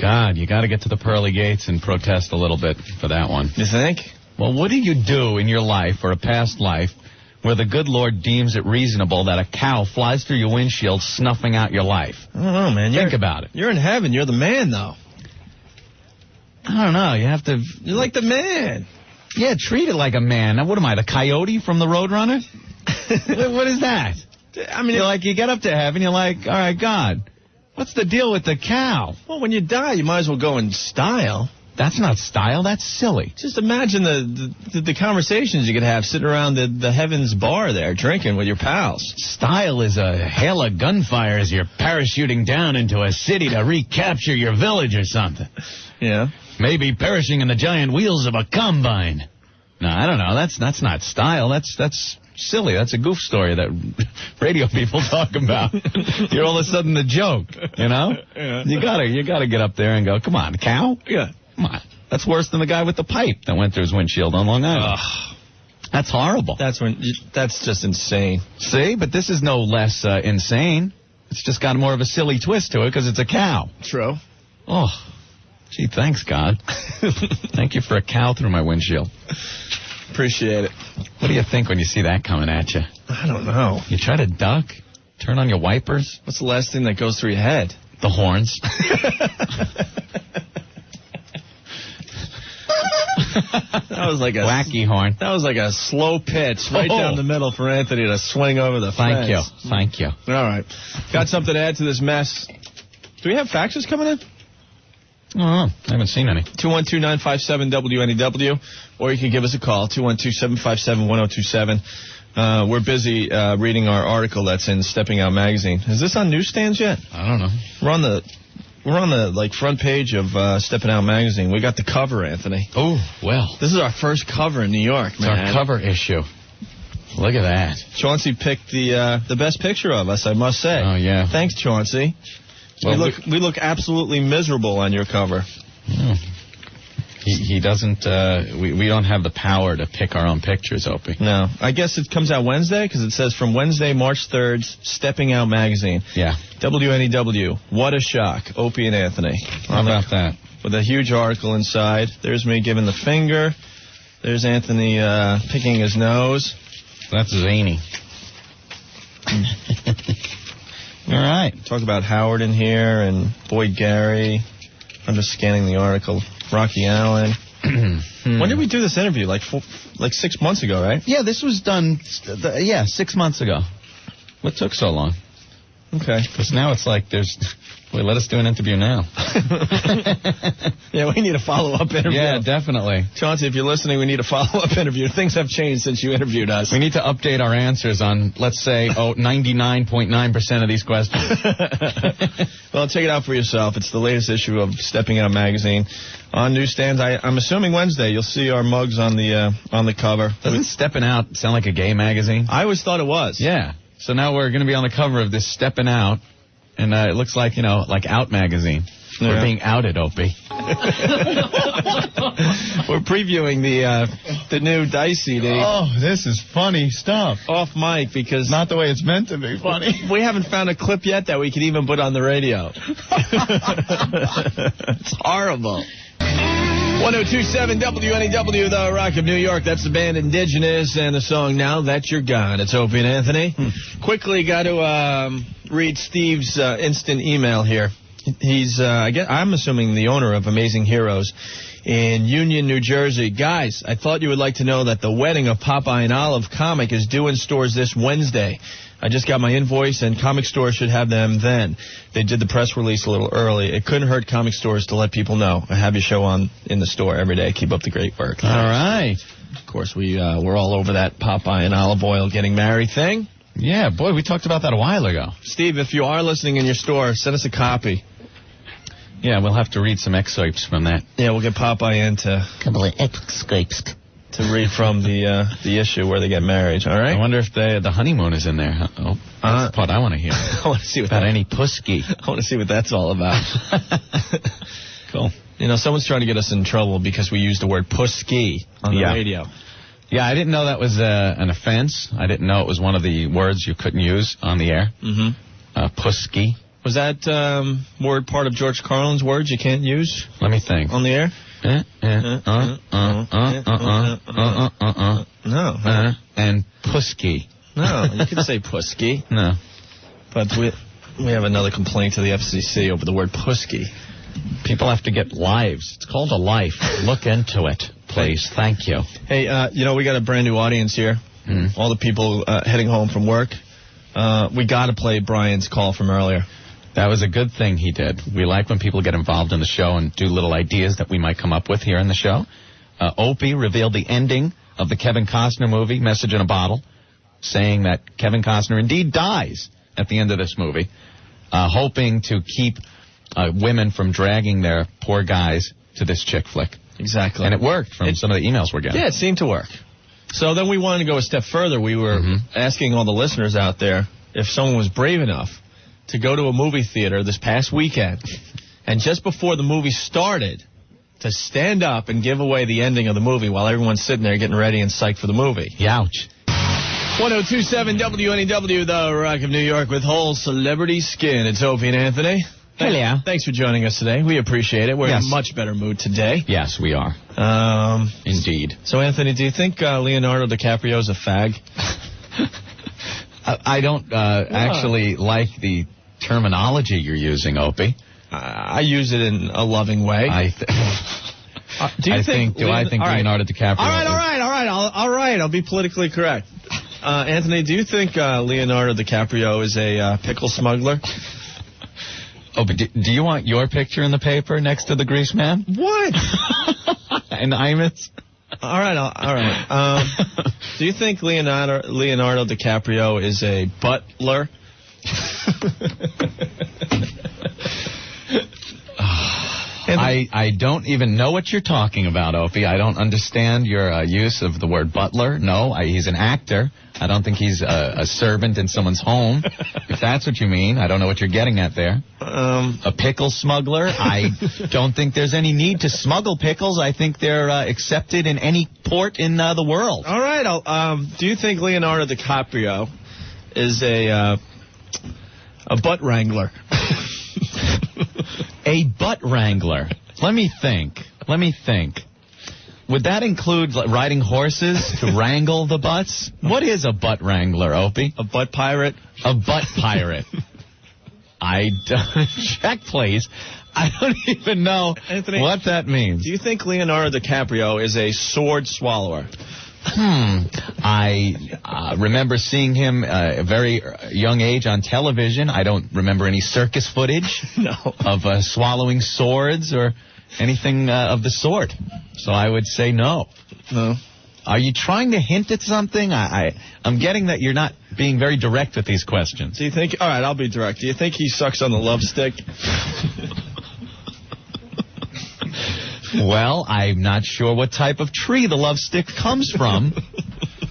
Speaker 1: God, you got to get to the pearly gates and protest a little bit for that one.
Speaker 2: You think?
Speaker 1: Well, what do you do in your life or a past life where the good Lord deems it reasonable that a cow flies through your windshield snuffing out your life?
Speaker 2: I don't know, man.
Speaker 1: Think about it.
Speaker 2: You're in heaven. You're the man, though.
Speaker 1: I don't know. You have to...
Speaker 2: You're like the man.
Speaker 1: Yeah, treat it like a man. Now, what am I, the coyote from the Roadrunner? What is that?
Speaker 2: I mean,
Speaker 1: you get up to heaven, you're like, all right, God, what's the deal with the cow?
Speaker 2: Well, when you die, you might as well go in style.
Speaker 1: That's not style. That's silly.
Speaker 2: Just imagine the conversations you could have sitting around the heavens bar there drinking with your pals.
Speaker 1: Style is a hail of gunfire as you're parachuting down into a city to recapture your village or something.
Speaker 2: Yeah.
Speaker 1: Maybe perishing in the giant wheels of a combine. No, I don't know. That's not style. That's silly. That's a goof story that radio people talk about. You're all of a sudden the joke, you know?
Speaker 2: Yeah.
Speaker 1: You gotta get up there and go, come on, cow?
Speaker 2: Yeah.
Speaker 1: Come on. That's worse than the guy with the pipe that went through his windshield on Long Island. That's horrible.
Speaker 2: That's just insane.
Speaker 1: See? But this is no less insane. It's just got more of a silly twist to it because it's a cow.
Speaker 2: True.
Speaker 1: Oh, gee, thanks, God. Thank you for a cow through my windshield.
Speaker 2: Appreciate it.
Speaker 1: What do you think when you see that coming at you?
Speaker 2: I don't know.
Speaker 1: You try to duck? Turn on your wipers?
Speaker 2: What's the last thing that goes through your head?
Speaker 1: The horns.
Speaker 2: That was like a
Speaker 1: wacky horn.
Speaker 2: That was like a slow pitch right down the middle for Anthony to swing over the fence.
Speaker 1: Thank you.
Speaker 2: All right. Got something to add to this mess. Do we have faxes coming in?
Speaker 1: I haven't seen any.
Speaker 2: 212-957-WNEW, or you can give us a call, 212-757-1027. We're busy reading our article that's in Stepping Out magazine. Is this on newsstands yet?
Speaker 1: I don't know.
Speaker 2: We're on the front page of Stepping Out magazine. We got the cover, Anthony.
Speaker 1: Oh, well.
Speaker 2: This is our first cover in New York, man.
Speaker 1: It's our cover issue. Look at that.
Speaker 2: Chauncey picked the best picture of us, I must say.
Speaker 1: Oh, yeah.
Speaker 2: Thanks, Chauncey.
Speaker 1: Well,
Speaker 2: we look absolutely miserable on your cover.
Speaker 1: He doesn't, we don't have the power to pick our own pictures, Opie.
Speaker 2: No. I guess it comes out Wednesday, because it says from Wednesday, March 3rd, Stepping Out Magazine.
Speaker 1: Yeah.
Speaker 2: WNEW. What a shock. Opie and Anthony.
Speaker 1: How about that?
Speaker 2: With a huge article inside. There's me giving the finger. There's Anthony picking his nose.
Speaker 1: That's zany. All right.
Speaker 2: Talk about Howard in here and Boyd Gary. I'm just scanning the article. Rocky Allen. When did we do this interview? Like 6 months ago, right?
Speaker 1: Yeah, this was done, 6 months ago. What took so long?
Speaker 2: Okay.
Speaker 1: Because now it's like let us do an interview now.
Speaker 2: Yeah, we need a follow-up interview.
Speaker 1: Yeah, definitely.
Speaker 2: Chauncey, if you're listening, we need a follow-up interview. Things have changed since you interviewed us.
Speaker 1: We need to update our answers on, let's say, 99.9% of these questions.
Speaker 2: Well, check it out for yourself. It's the latest issue of Stepping Out Magazine. On newsstands, I'm assuming Wednesday, you'll see our mugs on the cover.
Speaker 1: Doesn't Stepping Out sound like a gay magazine?
Speaker 2: I always thought it was.
Speaker 1: Yeah. So now we're going to be on the cover of this Stepping Out, and it looks like, like Out magazine. Yeah. We're being outed, Opie.
Speaker 2: We're previewing the new Dice CD.
Speaker 1: Oh, this is funny stuff.
Speaker 2: Off mic, because...
Speaker 1: Not the way it's meant to be funny.
Speaker 2: We haven't found a clip yet that we can even put on the radio. It's horrible. 1027 WNEW, the Rock of New York. That's the band Indigenous and the song Now That You're Gone. It's Opie and Anthony. Quickly got to read Steve's instant email here. He's, I'm assuming, the owner of Amazing Heroes in Union, New Jersey. Guys, I thought you would like to know that the wedding of Popeye and Olive comic is due in stores this Wednesday. I just got my invoice, and comic stores should have them then. They did the press release a little early. It couldn't hurt comic stores to let people know. I have your show on in the store every day. Keep up the great work.
Speaker 1: All right.
Speaker 2: Of course, we're all over that Popeye and Olive Oil getting married thing.
Speaker 1: Yeah, boy, we talked about that a while ago.
Speaker 2: Steve, if you are listening in your store, send us a copy.
Speaker 1: Yeah, we'll have to read some excerpts from that.
Speaker 2: Yeah, we'll get Popeye in to read from the issue where they get married, all right?
Speaker 1: I wonder if the honeymoon is in there. Oh, that's the part I want to hear.
Speaker 2: I want to see what
Speaker 1: about any pusky.
Speaker 2: I want to see what that's all about.
Speaker 1: Cool.
Speaker 2: Someone's trying to get us in trouble because we used the word pusky on the radio.
Speaker 1: Yeah, I didn't know that was an offense. I didn't know it was one of the words you couldn't use on the air.
Speaker 2: Mm-hmm.
Speaker 1: Pusky.
Speaker 2: Was that word part of George Carlin's words you can't use?
Speaker 1: Let me think.
Speaker 2: On the air? No.
Speaker 1: And pusky.
Speaker 2: No, you can say pusky.
Speaker 1: No.
Speaker 2: But we have another complaint to the FCC over the word pusky.
Speaker 1: People have to get lives. It's called a life. Look into it, please. Thank you.
Speaker 2: Hey, we got a brand new audience here. All the people heading home from work. We got to play Brian's call from earlier.
Speaker 1: That was a good thing he did. We like when people get involved in the show and do little ideas that we might come up with here in the show. Opie revealed the ending of the Kevin Costner movie, Message in a Bottle, saying that Kevin Costner indeed dies at the end of this movie, hoping to keep women from dragging their poor guys to this chick flick.
Speaker 2: Exactly.
Speaker 1: And it worked from some of the emails we're getting.
Speaker 2: Yeah, it seemed to work. So then we wanted to go a step further. We were asking all the listeners out there if someone was brave enough to go to a movie theater this past weekend and just before the movie started to stand up and give away the ending of the movie while everyone's sitting there getting ready and psyched for the movie.
Speaker 1: Youch.
Speaker 2: 1027 WNEW, the Rock of New York, with whole celebrity skin. It's Opie and Anthony.
Speaker 1: Hello.
Speaker 2: Thanks for joining us today. We appreciate it. We're in a much better mood today.
Speaker 1: Yes, we are. Indeed.
Speaker 2: So, Anthony, do you think Leonardo DiCaprio is a fag?
Speaker 1: I don't actually like the terminology you're using, Opie.
Speaker 2: I use it in a loving way.
Speaker 1: I think Leonardo DiCaprio...
Speaker 2: All right. I'll be politically correct. Anthony, do you think Leonardo DiCaprio is a pickle smuggler?
Speaker 1: Oh, but do you want your picture in the paper next to the grease man?
Speaker 2: What?
Speaker 1: And Imus?
Speaker 2: All right. Do you think Leonardo DiCaprio is a butler?
Speaker 1: I don't even know what you're talking about, Opie. I don't understand your use of the word butler. No, he's an actor. I don't think he's a servant in someone's home, if that's what you mean. I don't know what you're getting at there. A pickle smuggler? I don't think there's any need to smuggle pickles. I think they're accepted in any port in the world.
Speaker 2: All right. Do you think Leonardo DiCaprio is a butt wrangler?
Speaker 1: A butt wrangler. Let me think. Would that include riding horses to wrangle the butts? What is a butt wrangler, Opie?
Speaker 2: A butt pirate?
Speaker 1: A butt pirate. I don't... Check, please. I don't even know
Speaker 2: Anthony,
Speaker 1: what that means.
Speaker 2: Do you think Leonardo DiCaprio is a sword swallower?
Speaker 1: I remember seeing him at a very young age on television. I don't remember any circus footage of swallowing swords or anything of the sort. So I would say no.
Speaker 2: No.
Speaker 1: Are you trying to hint at something? I'm getting that you're not being very direct with these questions.
Speaker 2: Do you think... All right, I'll be direct. Do you think he sucks on the love stick?
Speaker 1: Well, I'm not sure what type of tree the love stick comes from.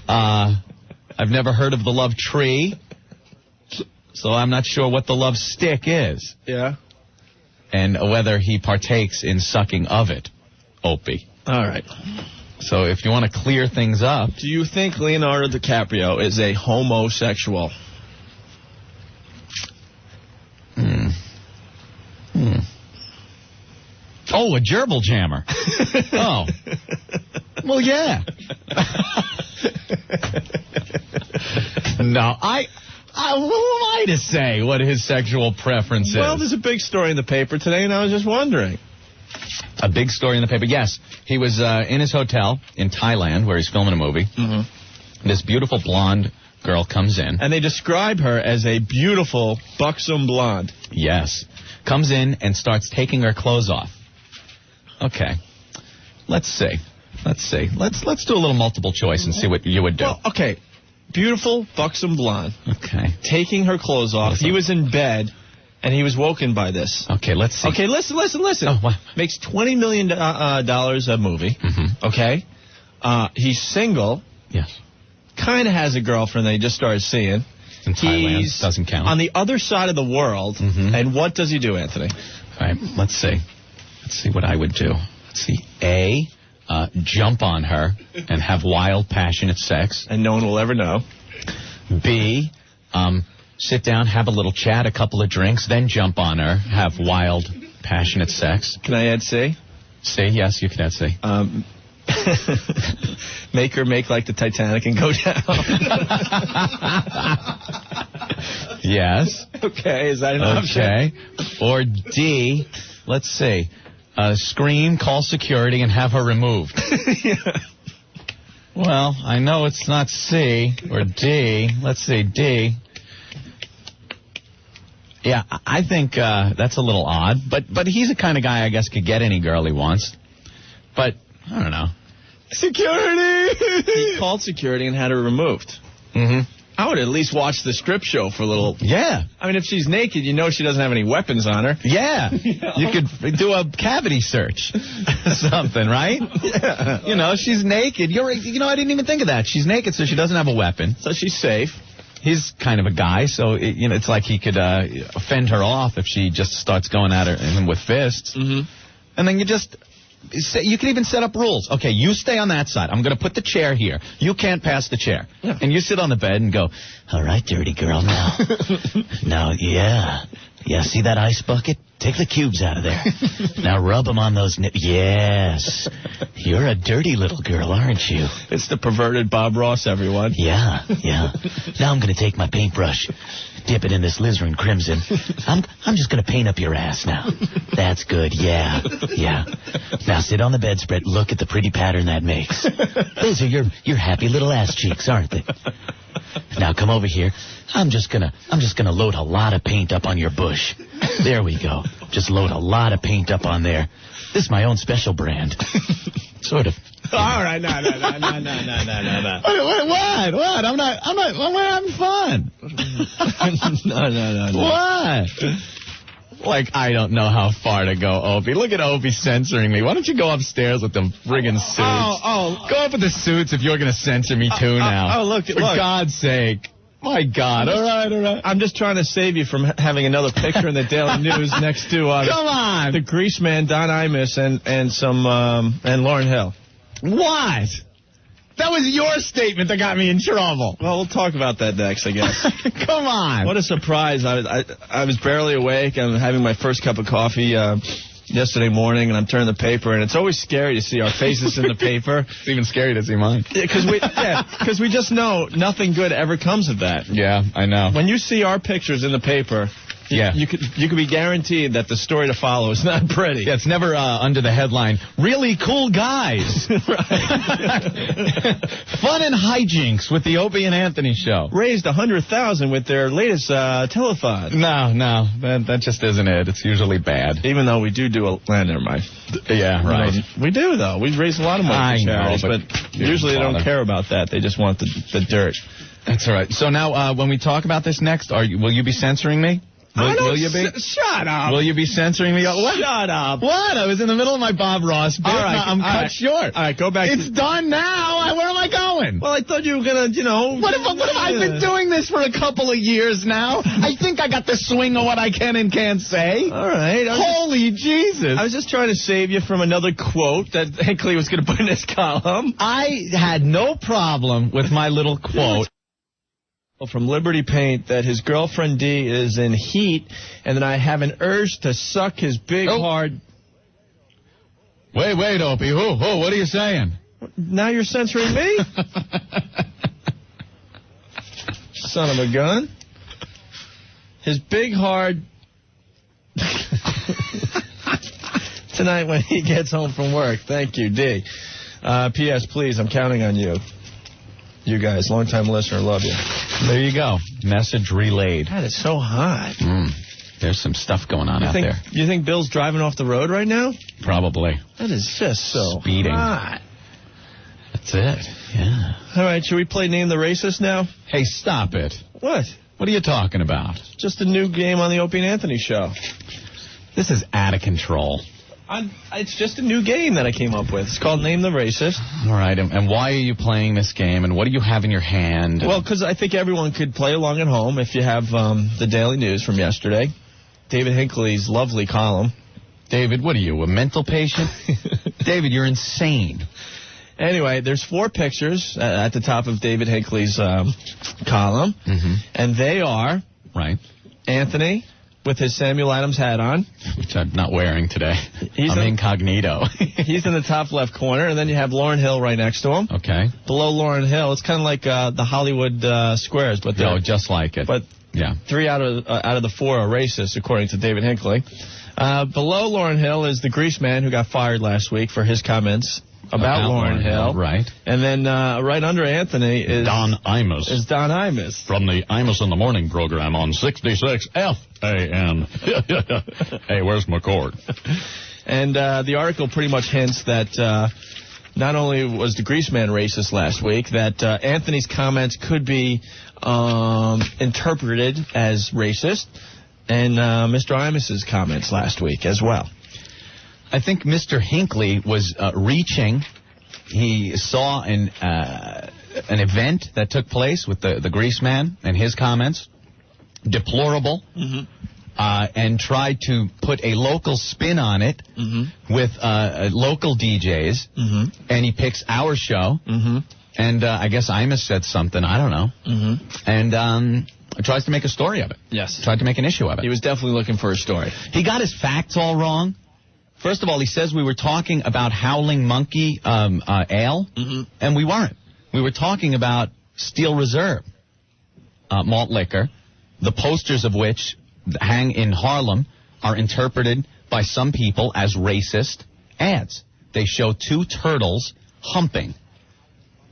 Speaker 1: I've never heard of the love tree, so I'm not sure what the love stick is.
Speaker 2: Yeah.
Speaker 1: And whether he partakes in sucking of it, Opie.
Speaker 2: All right.
Speaker 1: So if you want to clear things up...
Speaker 2: Do you think Leonardo DiCaprio is a homosexual?
Speaker 1: Oh, a gerbil jammer. Oh. Well, yeah. No, who am I to say what his sexual preference is?
Speaker 2: Well, there's a big story in the paper today, and I was just wondering.
Speaker 1: A big story in the paper. Yes, he was in his hotel in Thailand where he's filming a movie. Mm-hmm. This beautiful blonde girl comes in.
Speaker 2: And they describe her as a beautiful, buxom blonde.
Speaker 1: Yes. Comes in and starts taking her clothes off. Okay. Let's see. Let's do a little multiple choice and see what you would do.
Speaker 2: Well, okay. Beautiful, buxom blonde.
Speaker 1: Okay.
Speaker 2: Taking her clothes off. He was in bed, and he was woken by this.
Speaker 1: Okay, let's see.
Speaker 2: Okay, listen.
Speaker 1: Oh, what?
Speaker 2: Makes $20 million a movie.
Speaker 1: Mm-hmm.
Speaker 2: Okay? He's single.
Speaker 1: Yes.
Speaker 2: Kind of has a girlfriend that he just started seeing.
Speaker 1: In Thailand.
Speaker 2: He's
Speaker 1: doesn't count.
Speaker 2: On the other side of the world.
Speaker 1: Mm-hmm.
Speaker 2: And what does he do, Anthony?
Speaker 1: All right, let's see. Let's see what I would do. Let's see. A, jump on her and have wild, passionate sex.
Speaker 2: And no one will ever know.
Speaker 1: B, sit down, have a little chat, a couple of drinks, then jump on her, have wild, passionate sex.
Speaker 2: Can I add C?
Speaker 1: C, yes, you can add C.
Speaker 2: Make her make like the Titanic and go down.
Speaker 1: Yes.
Speaker 2: Okay, is that an option?
Speaker 1: Okay. Or D, let's see. Scream, call security, and have her removed.
Speaker 2: Yeah.
Speaker 1: Well, I know it's not C or D. Let's see, D. Yeah, I think that's a little odd. But he's the kind of guy I guess could get any girl he wants. But, I don't know.
Speaker 2: Security! He called security and had her removed.
Speaker 1: Mm-hmm.
Speaker 2: I would at least watch the script show for a little...
Speaker 1: Yeah.
Speaker 2: I mean, if she's naked, you know she doesn't have any weapons on her.
Speaker 1: Yeah. You could do a cavity search. Something, right?
Speaker 2: Yeah.
Speaker 1: You know, she's naked. I didn't even think of that. She's naked, so she doesn't have a weapon.
Speaker 2: So she's safe.
Speaker 1: He's kind of a guy, so, it's like he could fend her off if she just starts going at him with fists.
Speaker 2: Mm-hmm.
Speaker 1: And then you can even set up rules. Okay, you stay on that side. I'm going to put the chair here. You can't pass the chair.
Speaker 2: Yeah.
Speaker 1: And you sit on the bed and go, all right, dirty girl, now. Now, yeah, see that ice bucket? Take the cubes out of there. Now rub them on those nips. Yes. You're a dirty little girl, aren't you?
Speaker 2: It's the perverted Bob Ross, everyone.
Speaker 7: Yeah. Now I'm going to take my paintbrush, dip it in this alizarin crimson. I'm just going to paint up your ass now. That's good. Yeah. Now sit on the bedspread. Look at the pretty pattern that makes. Those are your happy little ass cheeks, aren't they? Now come over here. I'm just gonna load a lot of paint up on your bush. There we go. Just load a lot of paint up on there. This is my own special brand. Sort of.
Speaker 2: All right, no.
Speaker 1: What? I'm having fun.
Speaker 2: No.
Speaker 1: What? Like, I don't know how far to go, Opie. Look at Opie censoring me. Why don't you go upstairs with the friggin' suits? Go up with the suits if you're going to censor me, too, now.
Speaker 2: Look.
Speaker 1: For God's sake. My God. All right.
Speaker 2: I'm just trying to save you from having another picture in the Daily News next to
Speaker 1: Come on.
Speaker 2: the Grease Man, Don Imus, and Lauryn Hill.
Speaker 1: What? That was your statement that got me in trouble.
Speaker 2: Well, we'll talk about that next, I guess.
Speaker 1: Come on.
Speaker 2: What a surprise. I was barely awake. I'm having my first cup of coffee yesterday morning, and I'm turning the paper, and it's always scary to see our faces in the paper.
Speaker 1: It's even scary to see mine.
Speaker 2: Because we just know nothing good ever comes of that.
Speaker 1: Yeah, I know.
Speaker 2: When you see our pictures in the paper, you could be guaranteed that the story to follow is not pretty.
Speaker 1: Yeah, it's never under the headline, really cool guys. Fun and hijinks with the Opie and Anthony show.
Speaker 2: Raised $100,000 with their latest telethon.
Speaker 1: No, that just isn't it. It's usually bad.
Speaker 2: Even though we do never mind.
Speaker 1: Yeah, right.
Speaker 2: We do, though. We raise a lot of money for charities,
Speaker 1: but
Speaker 2: usually they don't care about that. They just want the dirt.
Speaker 1: That's all right. So now, when we talk about this next, will you be censoring me? Will you be?
Speaker 2: Shut up.
Speaker 1: Will you be censoring me? What?
Speaker 2: Shut up.
Speaker 1: What? I was in the middle of my Bob Ross bit.
Speaker 2: All right,
Speaker 1: I'm cut short.
Speaker 2: All right, go back.
Speaker 1: It's done now. Where am I going?
Speaker 2: Well, I thought you were going to,
Speaker 1: What if I've been doing this for a couple of years now? I think I got the swing of what I can and can't say.
Speaker 2: All right.
Speaker 1: Holy Jesus.
Speaker 2: I was just trying to save you from another quote that Hinckley was going to put in his column.
Speaker 1: I had no problem with my little quote.
Speaker 2: From Liberty Paint that his girlfriend D is in heat, and then I have an urge to suck his big hard.
Speaker 1: Wait, Opie. What are you saying?
Speaker 2: Now you're censoring me? Son of a gun. His big hard. Tonight when he gets home from work. Thank you, D. P.S. Please, I'm counting on you. You guys, long-time listener, love you.
Speaker 1: There you go. Message relayed.
Speaker 2: God, it's so hot.
Speaker 1: There's some stuff going on out there.
Speaker 2: You think Bill's driving off the road right now?
Speaker 1: Probably.
Speaker 2: That is just so
Speaker 1: speeding.
Speaker 2: Hot.
Speaker 1: That's it. Yeah.
Speaker 2: All right, should we play Name the Racist now?
Speaker 1: Hey, stop it.
Speaker 2: What?
Speaker 1: What are you talking about?
Speaker 2: Just a new game on the Opie and Anthony show.
Speaker 1: This is out of control.
Speaker 2: It's just a new game that I came up with. It's called Name the Racist.
Speaker 1: All right, and why are you playing this game, and what do you have in your hand?
Speaker 2: Well, because I think everyone could play along at home if you have the Daily News from yesterday. David Hinckley's lovely column.
Speaker 1: David, what are you, a mental patient? David, you're insane.
Speaker 2: Anyway, there's 4 pictures at the top of David Hinckley's column, and they are Anthony with his Samuel Adams hat on.
Speaker 1: Which I'm not wearing today. I'm incognito.
Speaker 2: He's in the top left corner, and then you have Lauryn Hill right next to him.
Speaker 1: Okay.
Speaker 2: Below Lauryn Hill, it's kind of like the Hollywood squares. But
Speaker 1: just like it.
Speaker 2: But 3 out of the 4 are racist, according to David Hinckley. Below Lauryn Hill is the Grease Man who got fired last week for his comments about Lauryn Hill.
Speaker 1: Right.
Speaker 2: And then right under Anthony is
Speaker 8: Don Imus.
Speaker 2: Is Don Imus.
Speaker 8: From the Imus in the Morning program on 66 FAN. Hey, where's my cord?
Speaker 2: And the article pretty much hints that not only was the Grease Man racist last week, that Anthony's comments could be interpreted as racist, and Mr. Imus's comments last week as well.
Speaker 1: I think Mr. Hinckley was reaching. He saw an event that took place with the Grease Man and his comments, deplorable, and tried to put a local spin on it with local DJs, and he picks our show, and I guess Imus said something, I don't know, and tries to make a story of it.
Speaker 2: Yes.
Speaker 1: Tried to make an issue of it.
Speaker 2: He was definitely looking for a story.
Speaker 1: He got his facts all wrong. First of all, he says we were talking about Howling Monkey ale, and we weren't. We were talking about Steel Reserve malt liquor, the posters of which hang in Harlem are interpreted by some people as racist ads. They show 2 turtles humping.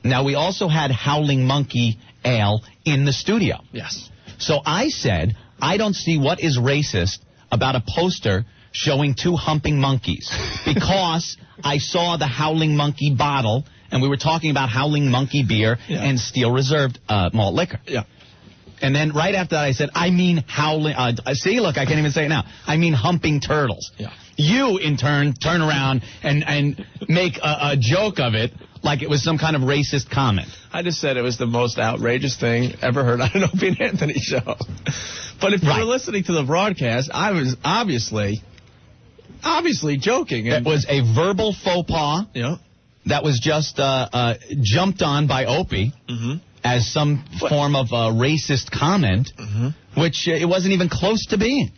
Speaker 1: Now, we also had Howling Monkey ale in the studio.
Speaker 2: Yes.
Speaker 1: So I said, I don't see what is racist about a poster showing 2 humping monkeys, because I saw the Howling Monkey bottle, and we were talking about Howling Monkey beer and Steel Reserve malt liquor.
Speaker 2: Yeah.
Speaker 1: And then right after that, I said, I mean howling. See, look, I can't even say it now. I mean humping turtles.
Speaker 2: Yeah.
Speaker 1: You, in turn, turn around and make a joke of it like it was some kind of racist comment.
Speaker 2: I just said it was the most outrageous thing ever heard on an Opie and Anthony show. But if you were listening to the broadcast, I was obviously joking.
Speaker 1: It was a verbal faux pas.
Speaker 2: Yeah.
Speaker 1: That was just jumped on by Opie as some form of racist comment, which it wasn't even close to being.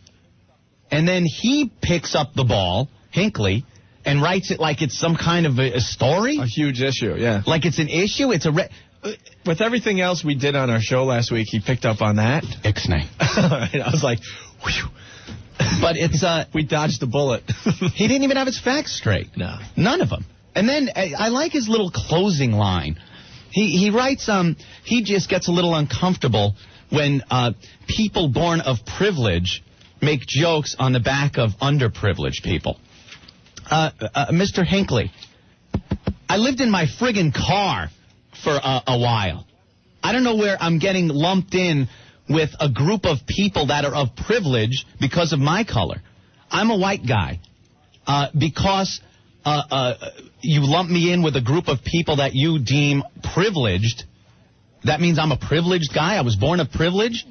Speaker 1: And then he picks up the ball, Hinckley, and writes it like it's some kind of a story.
Speaker 2: A huge issue, yeah.
Speaker 1: Like it's an issue. It's a...
Speaker 2: With everything else we did on our show last week, he picked up on that.
Speaker 1: Ixnay.
Speaker 2: I was like, whew.
Speaker 1: But it's...
Speaker 2: we dodged the bullet.
Speaker 1: He didn't even have his facts straight.
Speaker 2: No.
Speaker 1: None of them. And then I like his little closing line. He writes, he just gets a little uncomfortable when people born of privilege make jokes on the back of underprivileged people. Mr. Hinckley, I lived in my friggin' car for a while. I don't know where I'm getting lumped in with a group of people that are of privilege because of my color. I'm a white guy. Because you lump me in with a group of people that you deem privileged, that means I'm a privileged guy? I was born of privilege?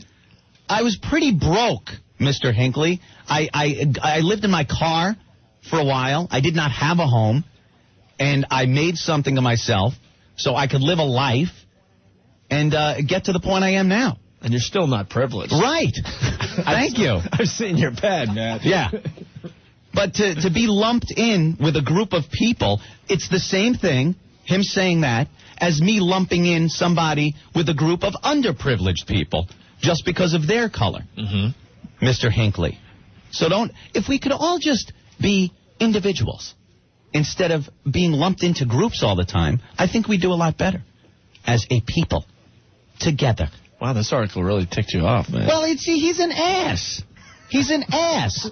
Speaker 1: I was pretty broke, Mr. Hinckley. I lived in my car for a while. I did not have a home, and I made something of myself so I could live a life and get to the point I am now.
Speaker 2: And you're still not privileged.
Speaker 1: Right. Thank you.
Speaker 2: I've seen your bed, man.
Speaker 1: Yeah. But to be lumped in with a group of people, it's the same thing, him saying that, as me lumping in somebody with a group of underprivileged people just because of their color. Mr. Hinckley. So if we could all just be individuals instead of being lumped into groups all the time, I think we'd do a lot better as a people together.
Speaker 2: Wow, this article really ticked you off, man.
Speaker 1: Well, he's an ass. He's an ass.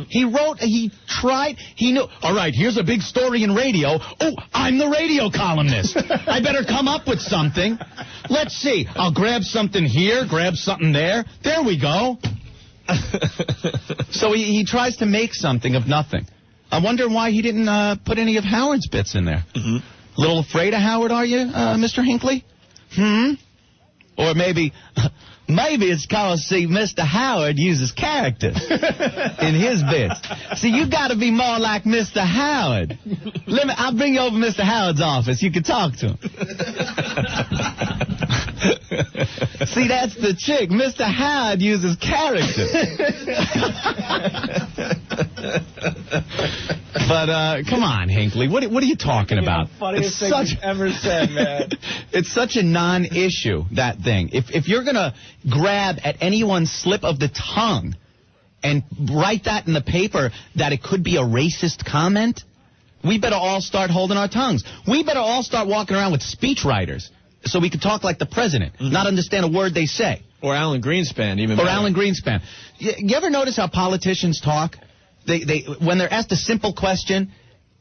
Speaker 1: He knew. All right, here's a big story in radio. Oh, I'm the radio columnist. I better come up with something. Let's see. I'll grab something here, grab something there. There we go. So he tries to make something of nothing. I wonder why he didn't put any of Howard's bits in there. A little afraid of Howard, are you, Mr. Hinckley? Or maybe it's because, see, Mr. Howard uses character in his bits. See, you got to be more like Mr. Howard. I'll bring you over to Mr. Howard's office. You can talk to him. See, that's the trick. Mr. Howard uses character. But come on, Hinckley. What are you talking about?
Speaker 2: Funniest thing you've ever said, man.
Speaker 1: It's such a non-issue, that thing. If you're going to grab at anyone's slip of the tongue and write that in the paper that it could be a racist comment, we better all start holding our tongues. We better all start walking around with speechwriters so we can talk like the president, not understand a word they say.
Speaker 2: Or Alan Greenspan, even.
Speaker 1: Or better. Alan Greenspan. You ever notice how politicians talk? They when they're asked a simple question,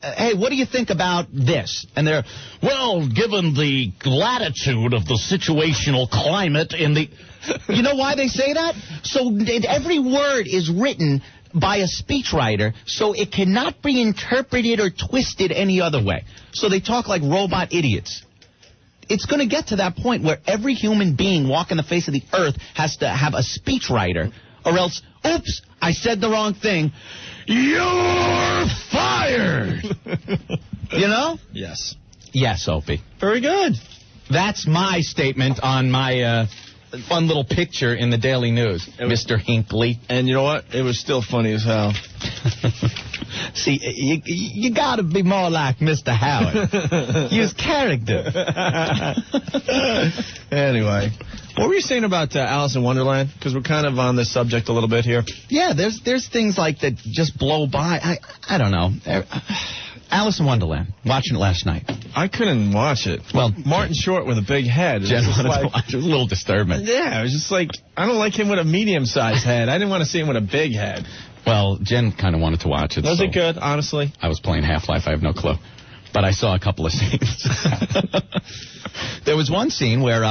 Speaker 1: hey, what do you think about this? And they're, well, given the latitude of the situational climate in the... You know why they say that? So every word is written by a speechwriter, so it cannot be interpreted or twisted any other way. So they talk like robot idiots. It's going to get to that point where every human being walking the face of the earth has to have a speechwriter, or else, oops, I said the wrong thing. You're fired! You know?
Speaker 2: Yes.
Speaker 1: Yes, Opie.
Speaker 2: Very good.
Speaker 1: That's my statement on my fun little picture in the Daily News, Mr. Hinckley.
Speaker 2: And you know what? It was still funny as hell.
Speaker 1: See, you got to be more like Mr. Howard. Use character.
Speaker 2: Anyway, what were you saying about Alice in Wonderland? Because we're kind of on this subject a little bit here.
Speaker 1: Yeah, there's things like that just blow by. I don't know. Alice in Wonderland. Watching it last night.
Speaker 2: I couldn't watch it.
Speaker 1: Well,
Speaker 2: Martin Short with a big head.
Speaker 1: Jen wanted to watch it. It was a little disturbing.
Speaker 2: Yeah, it was just like, I don't like him with a medium-sized head. I didn't want to see him with a big head.
Speaker 1: Well, Jen kind of wanted to watch it.
Speaker 2: Was it good, honestly?
Speaker 1: I was playing Half-Life. I have no clue. But I saw a couple of scenes. There was one scene where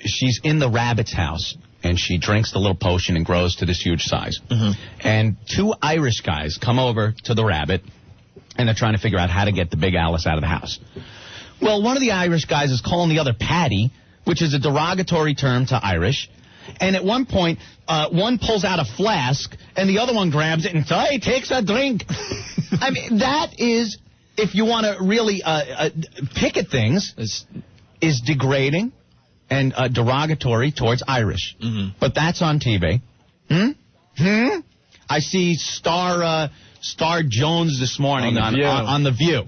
Speaker 1: she's in the rabbit's house, and she drinks the little potion and grows to this huge size. And 2 Irish guys come over to the rabbit, and they're trying to figure out how to get the big Alice out of the house. Well, one of the Irish guys is calling the other Patty, which is a derogatory term to Irish. And at one point, one pulls out a flask, and the other one grabs it and takes a drink. I mean, that is, if you want to really pick at things, is degrading and derogatory towards Irish. But that's on TV. I see Star Jones this morning on The View.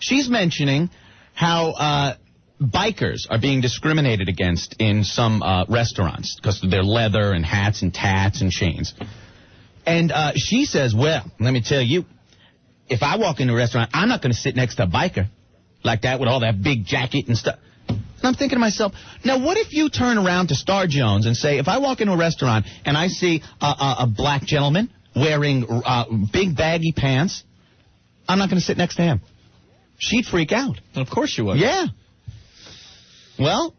Speaker 1: She's mentioning how bikers are being discriminated against in some restaurants because of their leather and hats and tats and chains. And she says, well, let me tell you, if I walk into a restaurant, I'm not going to sit next to a biker like that with all that big jacket and stuff. And I'm thinking to myself, now what if you turn around to Star Jones and say, if I walk into a restaurant and I see a black gentleman wearing big baggy pants, I'm not going to sit next to him. She'd freak out.
Speaker 2: Of course you would.
Speaker 1: Yeah. Well,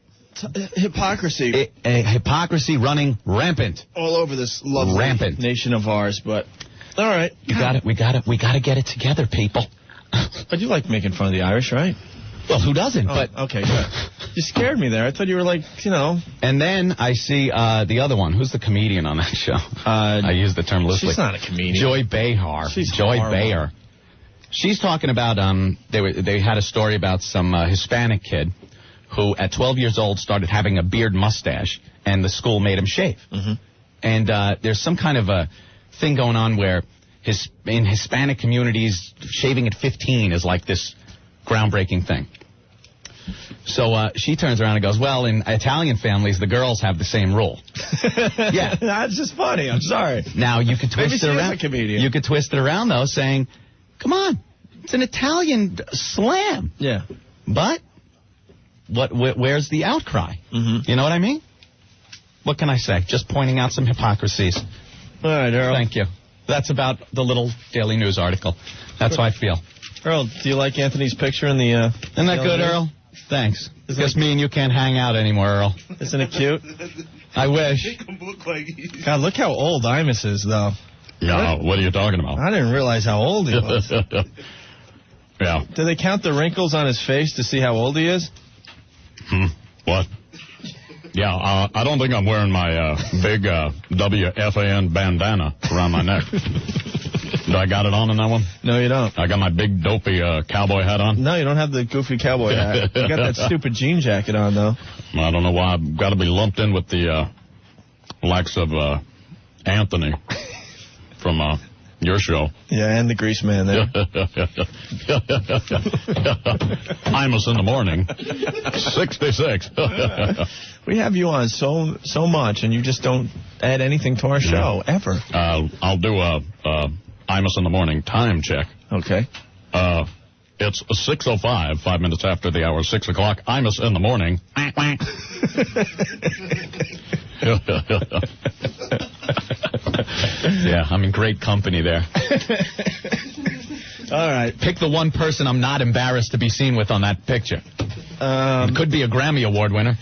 Speaker 2: hypocrisy.
Speaker 1: Hypocrisy running rampant.
Speaker 2: All over this lovely nation of ours, but all right.
Speaker 1: We got to get it together, people.
Speaker 2: But you like making fun of the Irish, right?
Speaker 1: Well, who doesn't?
Speaker 2: Oh,
Speaker 1: but
Speaker 2: okay, good. You scared me there. I thought you were like, you know.
Speaker 1: And then I see the other one. Who's the comedian on that show? I use the term loosely.
Speaker 2: She's not a comedian.
Speaker 1: Joy Behar.
Speaker 2: Joy
Speaker 1: Behar. She's talking about they had a story about some Hispanic kid who at 12 years old started having a beard mustache, and the school made him shave. And there's some kind of a thing going on where in Hispanic communities, shaving at 15 is like this groundbreaking thing. So she turns around and goes, well, in Italian families, the girls have the same rule. Yeah.
Speaker 2: That's just funny. I'm sorry.
Speaker 1: Now, you could twist it around. You could twist it around, though, saying, come on, it's an Italian slam.
Speaker 2: Yeah.
Speaker 1: But where's the outcry? You know what I mean? What can I say? Just pointing out some hypocrisies.
Speaker 2: All right, Earl.
Speaker 1: Thank you. That's about the little Daily News article. That's how I feel.
Speaker 2: Earl, do you like Anthony's picture in the...
Speaker 1: Isn't that good, Earl? Thanks. Guess me and you can't hang out anymore, Earl.
Speaker 2: Isn't it cute?
Speaker 1: I wish.
Speaker 2: God, look how old Imus is, though.
Speaker 8: Yeah, what are you talking about?
Speaker 2: I didn't realize how old he was.
Speaker 8: Yeah.
Speaker 2: Do they count the wrinkles on his face to see how old he is?
Speaker 8: What? Yeah, I don't think I'm wearing my big WFAN bandana around my neck. Do I got it on in that one?
Speaker 2: No, you don't.
Speaker 8: I got my big dopey cowboy hat on?
Speaker 2: No, you don't have the goofy cowboy hat. You got that stupid jean jacket on, though.
Speaker 8: I don't know why I've got to be lumped in with the likes of Anthony from your show.
Speaker 2: Yeah, and the grease man there.
Speaker 8: Imus in the morning. 66.
Speaker 2: We have you on so much, and you just don't add anything to our show, ever.
Speaker 8: I'll do a Imus in the morning time check.
Speaker 2: Okay.
Speaker 8: It's 6:05, 5 minutes after the hour, 6 o'clock. Imus in the morning.
Speaker 1: Yeah, I'm in great company there.
Speaker 2: All right.
Speaker 1: Pick the one person I'm not embarrassed to be seen with on that picture. It could be a Grammy Award winner.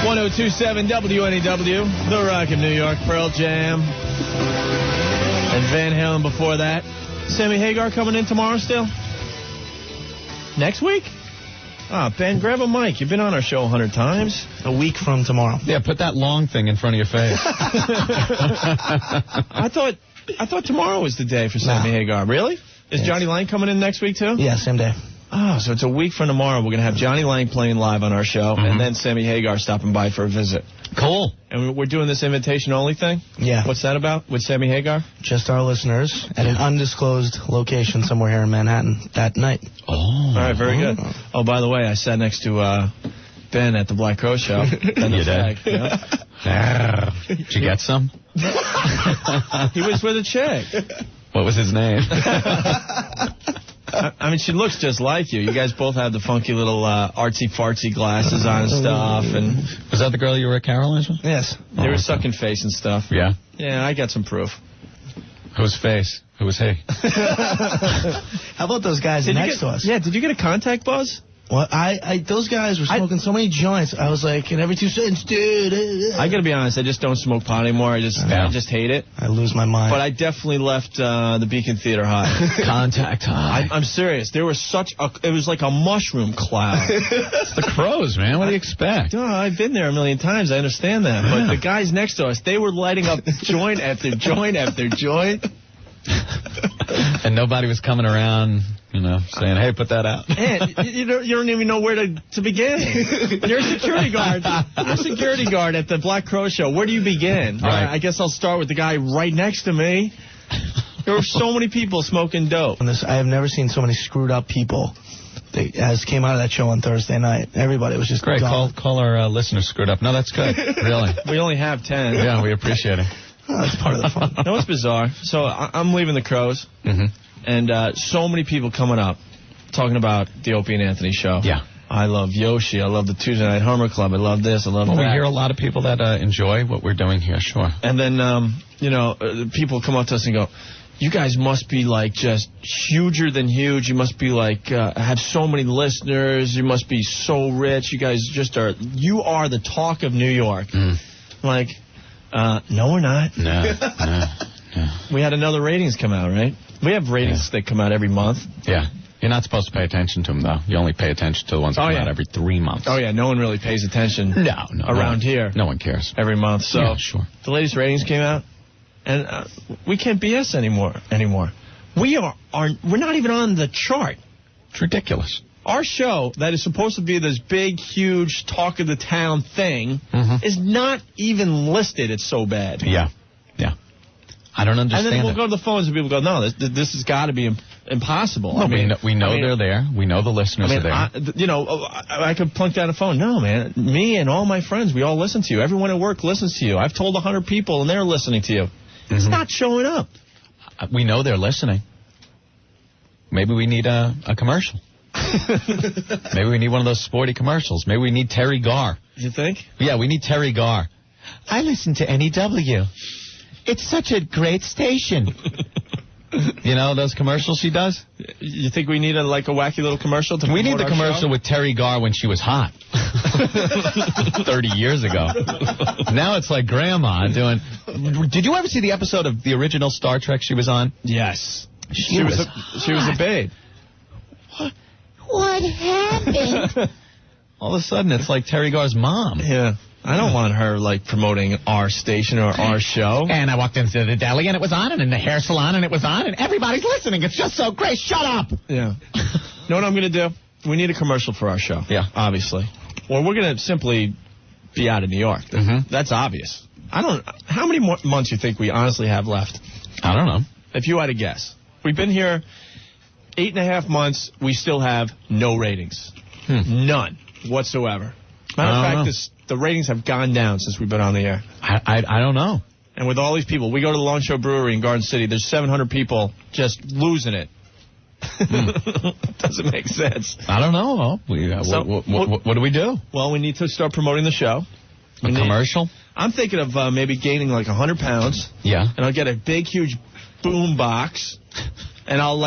Speaker 2: 1027 WNEW, The Rock of New York, Pearl Jam, and Van Halen before that. Sammy Hagar coming in tomorrow still? Next week? Ben, grab a mic. You've been on our show 100 times.
Speaker 9: A week from tomorrow.
Speaker 1: Yeah, put that long thing in front of your face.
Speaker 2: I thought tomorrow was the day for Sammy Hagar. Really? Is Johnny Lang coming in next week, too?
Speaker 9: Yeah, same day.
Speaker 2: Oh, so it's a week from tomorrow. We're going to have Johnny Lang playing live on our show, and then Sammy Hagar stopping by for a visit.
Speaker 1: Cool.
Speaker 2: And we're doing this invitation-only thing?
Speaker 9: Yeah.
Speaker 2: What's that about with Sammy Hagar?
Speaker 9: Just our listeners at an undisclosed location somewhere here in Manhattan that night.
Speaker 1: Oh.
Speaker 2: All right, very good. Oh, by the way, I sat next to Ben at the Black Crow show.
Speaker 1: You did?
Speaker 2: Yeah.
Speaker 1: Did you get some?
Speaker 2: He was with a chick.
Speaker 1: What was his name?
Speaker 2: I mean, she looks just like you. You guys both have the funky little artsy-fartsy glasses on and stuff. And
Speaker 1: was that the girl you were at Caroline's with?
Speaker 9: Yes.
Speaker 2: They were sucking face and stuff.
Speaker 1: Yeah?
Speaker 2: Yeah, I got some proof.
Speaker 1: Whose face? Who was he?
Speaker 9: How about those guys next to us?
Speaker 2: Yeah, did you get a contact buzz?
Speaker 9: Well, those guys were smoking so many joints. I was like, in every 2 seconds, dude.
Speaker 2: I gotta be honest, I just don't smoke pot anymore. I just hate it.
Speaker 9: I lose my mind.
Speaker 2: But I definitely left the Beacon Theater high.
Speaker 1: Contact high.
Speaker 2: I'm serious. There was it was like a mushroom cloud.
Speaker 1: It's the Crows, man. What do you expect?
Speaker 2: No, I've been there a million times. I understand that. But the guys next to us, they were lighting up joint after joint after joint.
Speaker 1: And nobody was coming around, saying, hey, put that out.
Speaker 2: Man, you don't even know where to begin. You're a security guard. You're a security guard at the Black Crow Show. Where do you begin?
Speaker 1: Right.
Speaker 2: I guess I'll start with the guy right next to me. There were so many people smoking dope.
Speaker 9: I have never seen so many screwed up people as came out of that show on Thursday night. Everybody was just
Speaker 1: great.
Speaker 9: gone.
Speaker 1: Call our listeners screwed up. No, that's good. Really.
Speaker 2: We only have 10.
Speaker 1: Yeah, we appreciate it.
Speaker 9: Oh, that's part of the fun.
Speaker 2: You know what's bizarre? So I'm leaving the Crows, and so many people coming up talking about the Opie and Anthony show.
Speaker 1: Yeah.
Speaker 2: I love Yoshi. I love the Tuesday Night Hummer Club. I love this. I love that.
Speaker 1: We hear a lot of people that enjoy what we're doing here, sure.
Speaker 2: And then, people come up to us and go, you guys must be, like, just huger than huge. You must be, like, have so many listeners. You must be so rich. You guys you are the talk of New York. Like... no, we're not.
Speaker 1: No.
Speaker 2: We had another ratings come out, right? We have ratings that come out every month.
Speaker 1: Yeah. You're not supposed to pay attention to them, though. You only pay attention to the ones that come out every 3 months.
Speaker 2: Oh, yeah. No one really pays attention around here.
Speaker 1: No one cares.
Speaker 2: Every month. So
Speaker 1: yeah, sure.
Speaker 2: The latest ratings came out, and we can't BS anymore. We're not even on the chart.
Speaker 1: It's ridiculous.
Speaker 2: Our show, that is supposed to be this big, huge, talk of the town thing, is not even listed. It's so bad.
Speaker 1: Yeah. I don't understand.
Speaker 2: And then we'll go to the phones and people go, no, this has got to be impossible.
Speaker 1: No, we know they're there. We know the listeners are there.
Speaker 2: I could plunk down a phone. No, man. Me and all my friends, we all listen to you. Everyone at work listens to you. I've told 100 people and they're listening to you. It's not showing up.
Speaker 1: We know they're listening. Maybe we need a commercial. Maybe we need one of those sporty commercials. Maybe we need Terry Garr.
Speaker 2: You think?
Speaker 1: Yeah, we need Terry Garr. I listen to NEW. It's such a great station. You know those commercials she does?
Speaker 2: You think we need a wacky little commercial to
Speaker 1: We need the
Speaker 2: our
Speaker 1: commercial
Speaker 2: show?
Speaker 1: with Terry Garr when she was hot. 30 years ago. Now it's like Grandma doing... Did you ever see the episode of the original Star Trek she was on?
Speaker 2: Yes.
Speaker 1: She was
Speaker 2: a babe.
Speaker 7: What happened?
Speaker 1: All of a sudden, it's like Terry Garr's mom.
Speaker 2: Yeah. I don't want her, promoting our station or our show.
Speaker 7: And I walked into the deli, and it was on, and in the hair salon, and it was on, and everybody's listening. It's just so great. Shut up!
Speaker 2: Yeah. Know what I'm going to do? We need a commercial for our show.
Speaker 1: Yeah.
Speaker 2: Obviously. Or we're going to simply be out of New York. That's obvious. How many more months do you think we honestly have left?
Speaker 1: I don't know.
Speaker 2: If you had to guess. We've been here 8.5 months. We still have no ratings. None whatsoever. Matter of fact, the ratings have gone down since we've been on the air.
Speaker 1: I don't know.
Speaker 2: And with all these people, we go to the Lone Show Brewery in Garden City. There's 700 people just losing it. Doesn't make sense.
Speaker 1: I don't know. What do we do?
Speaker 2: Well, we need to start promoting the show.
Speaker 1: A commercial?
Speaker 2: I'm thinking of maybe gaining 100 pounds.
Speaker 1: Yeah.
Speaker 2: And I'll get a big, huge boom box. And I'll,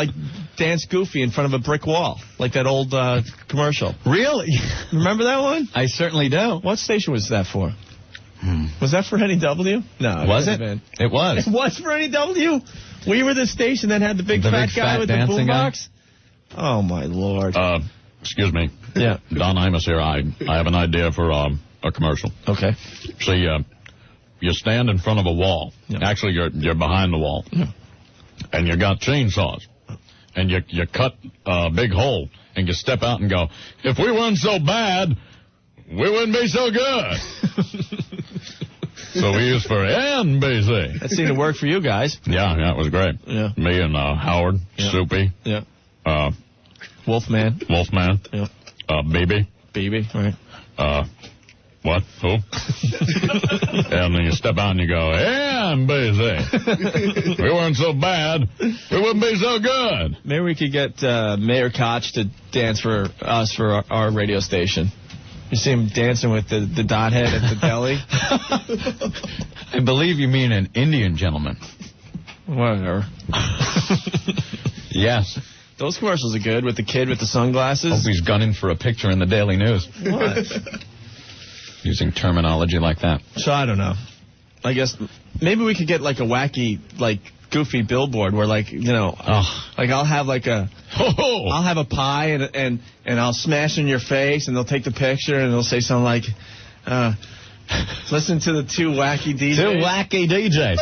Speaker 2: dance goofy in front of a brick wall, like that old commercial.
Speaker 1: Really?
Speaker 2: Remember that one?
Speaker 1: I certainly do.
Speaker 2: What station was that for? Was that for NEW? No.
Speaker 1: Was it? It was.
Speaker 2: It was for NEW? We were the station that had the big fat guy with the boombox? Oh, my Lord.
Speaker 8: Excuse me.
Speaker 2: Yeah.
Speaker 8: Don Imus here. I have an idea for a commercial.
Speaker 2: Okay.
Speaker 8: See, you stand in front of a wall.
Speaker 2: Yeah.
Speaker 8: Actually, you're behind the wall.
Speaker 2: Yeah.
Speaker 8: And you got chainsaws. And you cut a big hole. And you step out and go, if we weren't so bad, we wouldn't be so good. So we used for NBC.
Speaker 2: That seemed to work for you guys.
Speaker 8: Yeah, it was great.
Speaker 2: Yeah.
Speaker 8: Me and Howard, Soupy.
Speaker 2: Yeah.
Speaker 8: Wolfman.
Speaker 2: Yeah.
Speaker 8: BB,
Speaker 2: right.
Speaker 8: What? Who? And then you step out and you go, NBC. We weren't so bad, we wouldn't be so good.
Speaker 2: Maybe we could get Mayor Koch to dance for us for our radio station. You see him dancing with the dot head at the deli?
Speaker 1: I believe you mean an Indian gentleman.
Speaker 2: Whatever.
Speaker 1: Yes.
Speaker 2: Those commercials are good with the kid with the sunglasses.
Speaker 1: Opie's gunning for a picture in the Daily News.
Speaker 2: What?
Speaker 1: Using terminology like that.
Speaker 2: So I don't know. I guess maybe we could get like a wacky, like goofy billboard where, like, you know, like I'll have like I'll have a pie and I'll smash in your face and they'll take the picture and they'll say something like, listen to the two wacky DJs.
Speaker 1: Two wacky DJs.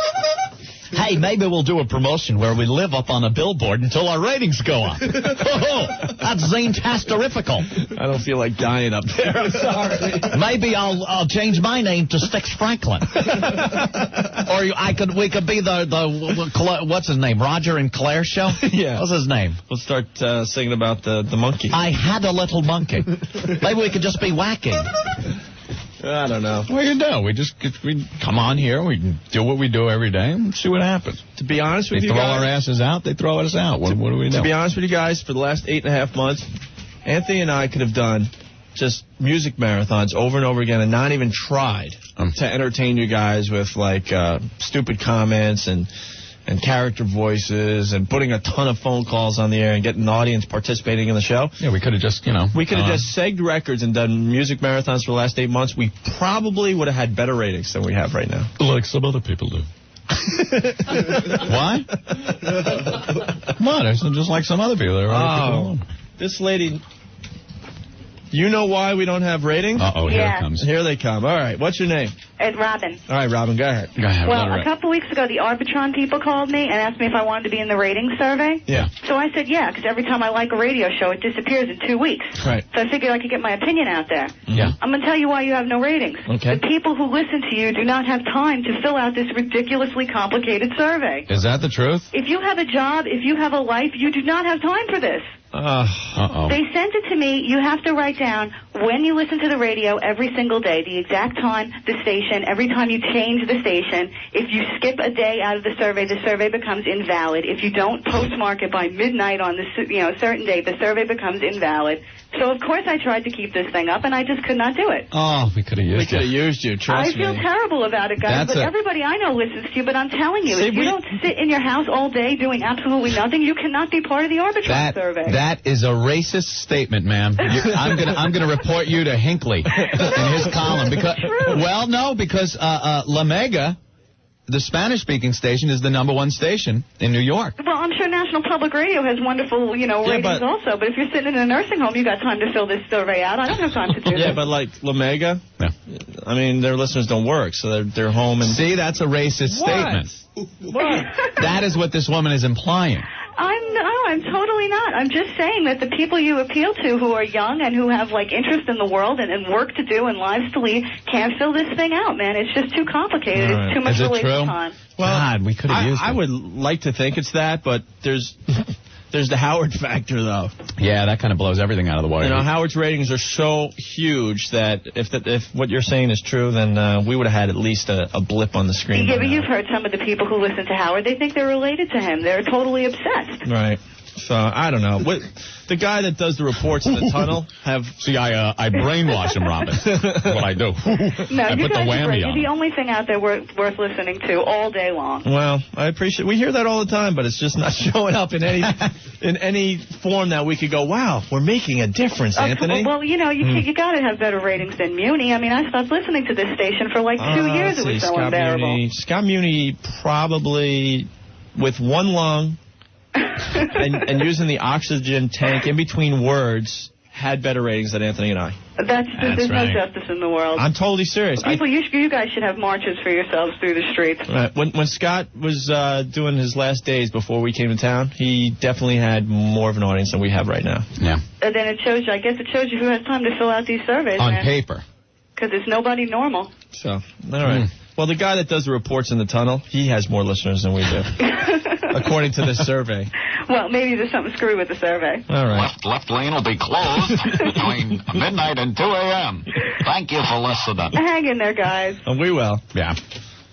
Speaker 1: Hey, maybe we'll do a promotion where we live up on a billboard until our ratings go up. That's zine-tasterifical.
Speaker 2: I don't feel like dying up there. I'm sorry.
Speaker 7: Maybe I'll change my name to Styx Franklin. Or we could be the what's his name, Roger and Claire show?
Speaker 2: Yeah.
Speaker 7: What's his name?
Speaker 2: We'll start singing about the monkey.
Speaker 7: I had a little monkey. Maybe we could just be wacky.
Speaker 2: I don't know.
Speaker 1: What do you do? We come on here, we can do what we do every day, and see what happens.
Speaker 2: To be honest with you
Speaker 1: guys,
Speaker 2: guys,
Speaker 1: they throw our asses out, they throw us out. What do we do?
Speaker 2: To be honest with you guys, for the last 8.5 months, Anthony and I could have done just music marathons over and over again and not even tried to entertain you guys with, like, stupid comments and character voices and putting a ton of phone calls on the air and getting an audience participating in the show.
Speaker 1: Yeah, we could have just,
Speaker 2: We could have just segged records and done music marathons for the last 8 months. We probably would have had better ratings than we have right now.
Speaker 8: Like some other people do.
Speaker 1: Why? What? It's just like some other people.
Speaker 2: This lady... You know why we don't have ratings?
Speaker 1: Uh-oh, here it comes.
Speaker 2: Here they come. All right, what's your name?
Speaker 10: It's Robin.
Speaker 2: All right, Robin, go ahead.
Speaker 1: Go ahead.
Speaker 10: Well, a couple weeks ago, the Arbitron people called me and asked me if I wanted to be in the ratings survey.
Speaker 2: Yeah.
Speaker 10: So I said yeah, because every time I like a radio show, it disappears in 2 weeks.
Speaker 2: Right.
Speaker 10: So I figured I could get my opinion out there.
Speaker 1: Yeah.
Speaker 10: I'm going to tell you why you have no ratings.
Speaker 2: Okay.
Speaker 10: The people who listen to you do not have time to fill out this ridiculously complicated survey.
Speaker 1: Is that the truth?
Speaker 10: If you have a job, if you have a life, you do not have time for this.
Speaker 1: Uh-oh.
Speaker 10: They sent it to me. You have to write down when you listen to the radio every single day, the exact time, the station, every time you change the station. If you skip a day out of the survey becomes invalid. If you don't postmark it by midnight on the certain date, the survey becomes invalid. So, of course, I tried to keep this thing up, and I just could not do it.
Speaker 1: Oh, we could have used you.
Speaker 2: We could have used you, trust me.
Speaker 10: I feel terrible about it, guys, but everybody I know listens to you, but I'm telling you, if you don't sit in your house all day doing absolutely nothing, you cannot be part of the Arbitron survey.
Speaker 1: That is a racist statement, ma'am. I'm gonna report you to Hinckley in his column. Because La Mega, the Spanish-speaking station, is the #1 station in New York.
Speaker 10: Well, I'm sure National Public Radio has wonderful, ratings also. But if you're sitting in a nursing home, you got time to fill this survey out. I don't have time to do
Speaker 2: Yeah,
Speaker 10: this.
Speaker 2: but like La Mega, I mean, their listeners don't work, so they're home and...
Speaker 1: See, that's a racist statement.
Speaker 2: What?
Speaker 1: That is what this woman is implying.
Speaker 10: I'm totally not. I'm just saying that the people you appeal to who are young and who have, like, interest in the world and work to do and lives to lead can't fill this thing out, man. It's just too complicated.
Speaker 1: Right.
Speaker 10: It's too much
Speaker 1: Is it
Speaker 10: wasted
Speaker 1: true?
Speaker 10: time.
Speaker 2: Well,
Speaker 1: God, we could have used it.
Speaker 2: I would like to think it's that, but there's the Howard factor, though.
Speaker 1: Yeah, that kind of blows everything out of the water.
Speaker 2: Howard's ratings are so huge that if what you're saying is true, then we would have had at least a blip on the screen.
Speaker 10: Yeah, but you've heard some of the people who listen to Howard. They think they're related to him. They're totally obsessed.
Speaker 2: Right. So, I don't know. The guy that does the reports in the tunnel have...
Speaker 8: See, I brainwash him, Robin. That's what I do.
Speaker 10: No,
Speaker 8: I
Speaker 10: you
Speaker 8: put the
Speaker 10: guys are
Speaker 8: whammy
Speaker 10: great.
Speaker 8: on
Speaker 10: You're the
Speaker 8: him.
Speaker 10: only thing out there worth listening to all day long.
Speaker 2: Well, I appreciate... We hear that all the time, but it's just not showing up in any form that we could go, wow, we're making a difference, Anthony.
Speaker 10: Well, you got to have better ratings than Muni. I mean, I stopped listening to this station for like 2 years. It was so unbearable.
Speaker 2: Scott Muni probably, with one lung... and using the oxygen tank in between words, had better ratings than Anthony and I.
Speaker 10: There's no justice in the world.
Speaker 2: I'm totally serious.
Speaker 10: People, you guys should have marches for yourselves through the streets.
Speaker 2: Right. When Scott was doing his last days before we came to town, he definitely had more of an audience than we have right now.
Speaker 1: Yeah.
Speaker 10: And then it shows you who has time to fill out these surveys.
Speaker 1: On paper.
Speaker 10: Because it's nobody normal.
Speaker 2: So, all right. Well, the guy that does the reports in the tunnel, he has more listeners than we do, according to this survey.
Speaker 10: Well, maybe there's something screwy with the survey.
Speaker 2: All right.
Speaker 8: Left lane will be closed between midnight and 2 a.m. Thank you for listening.
Speaker 10: Hang in there, guys.
Speaker 2: And we will.
Speaker 1: Yeah.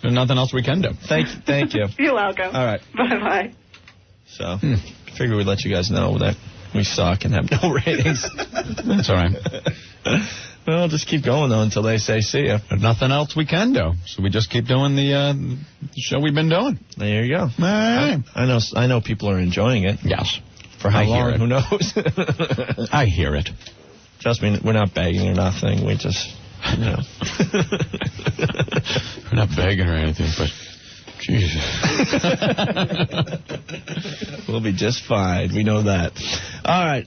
Speaker 1: There's nothing else we can do.
Speaker 2: Thank you.
Speaker 10: You're welcome.
Speaker 2: All right.
Speaker 10: Bye-bye.
Speaker 2: So, figure we'd let you guys know that we suck and have no ratings.
Speaker 1: That's all right.
Speaker 2: Well, just keep going, though, until they say see ya.
Speaker 1: There's nothing else we can do. So we just keep doing the the show we've been doing.
Speaker 2: There you go.
Speaker 1: All right.
Speaker 2: I know people are enjoying it.
Speaker 1: Yes.
Speaker 2: For how
Speaker 1: I hear
Speaker 2: long?
Speaker 1: it.
Speaker 2: Who knows?
Speaker 1: I hear it.
Speaker 2: Trust me, we're not begging or nothing. We just,
Speaker 1: We're not begging or anything, but Jesus.
Speaker 2: We'll be just fine. We know that. All right.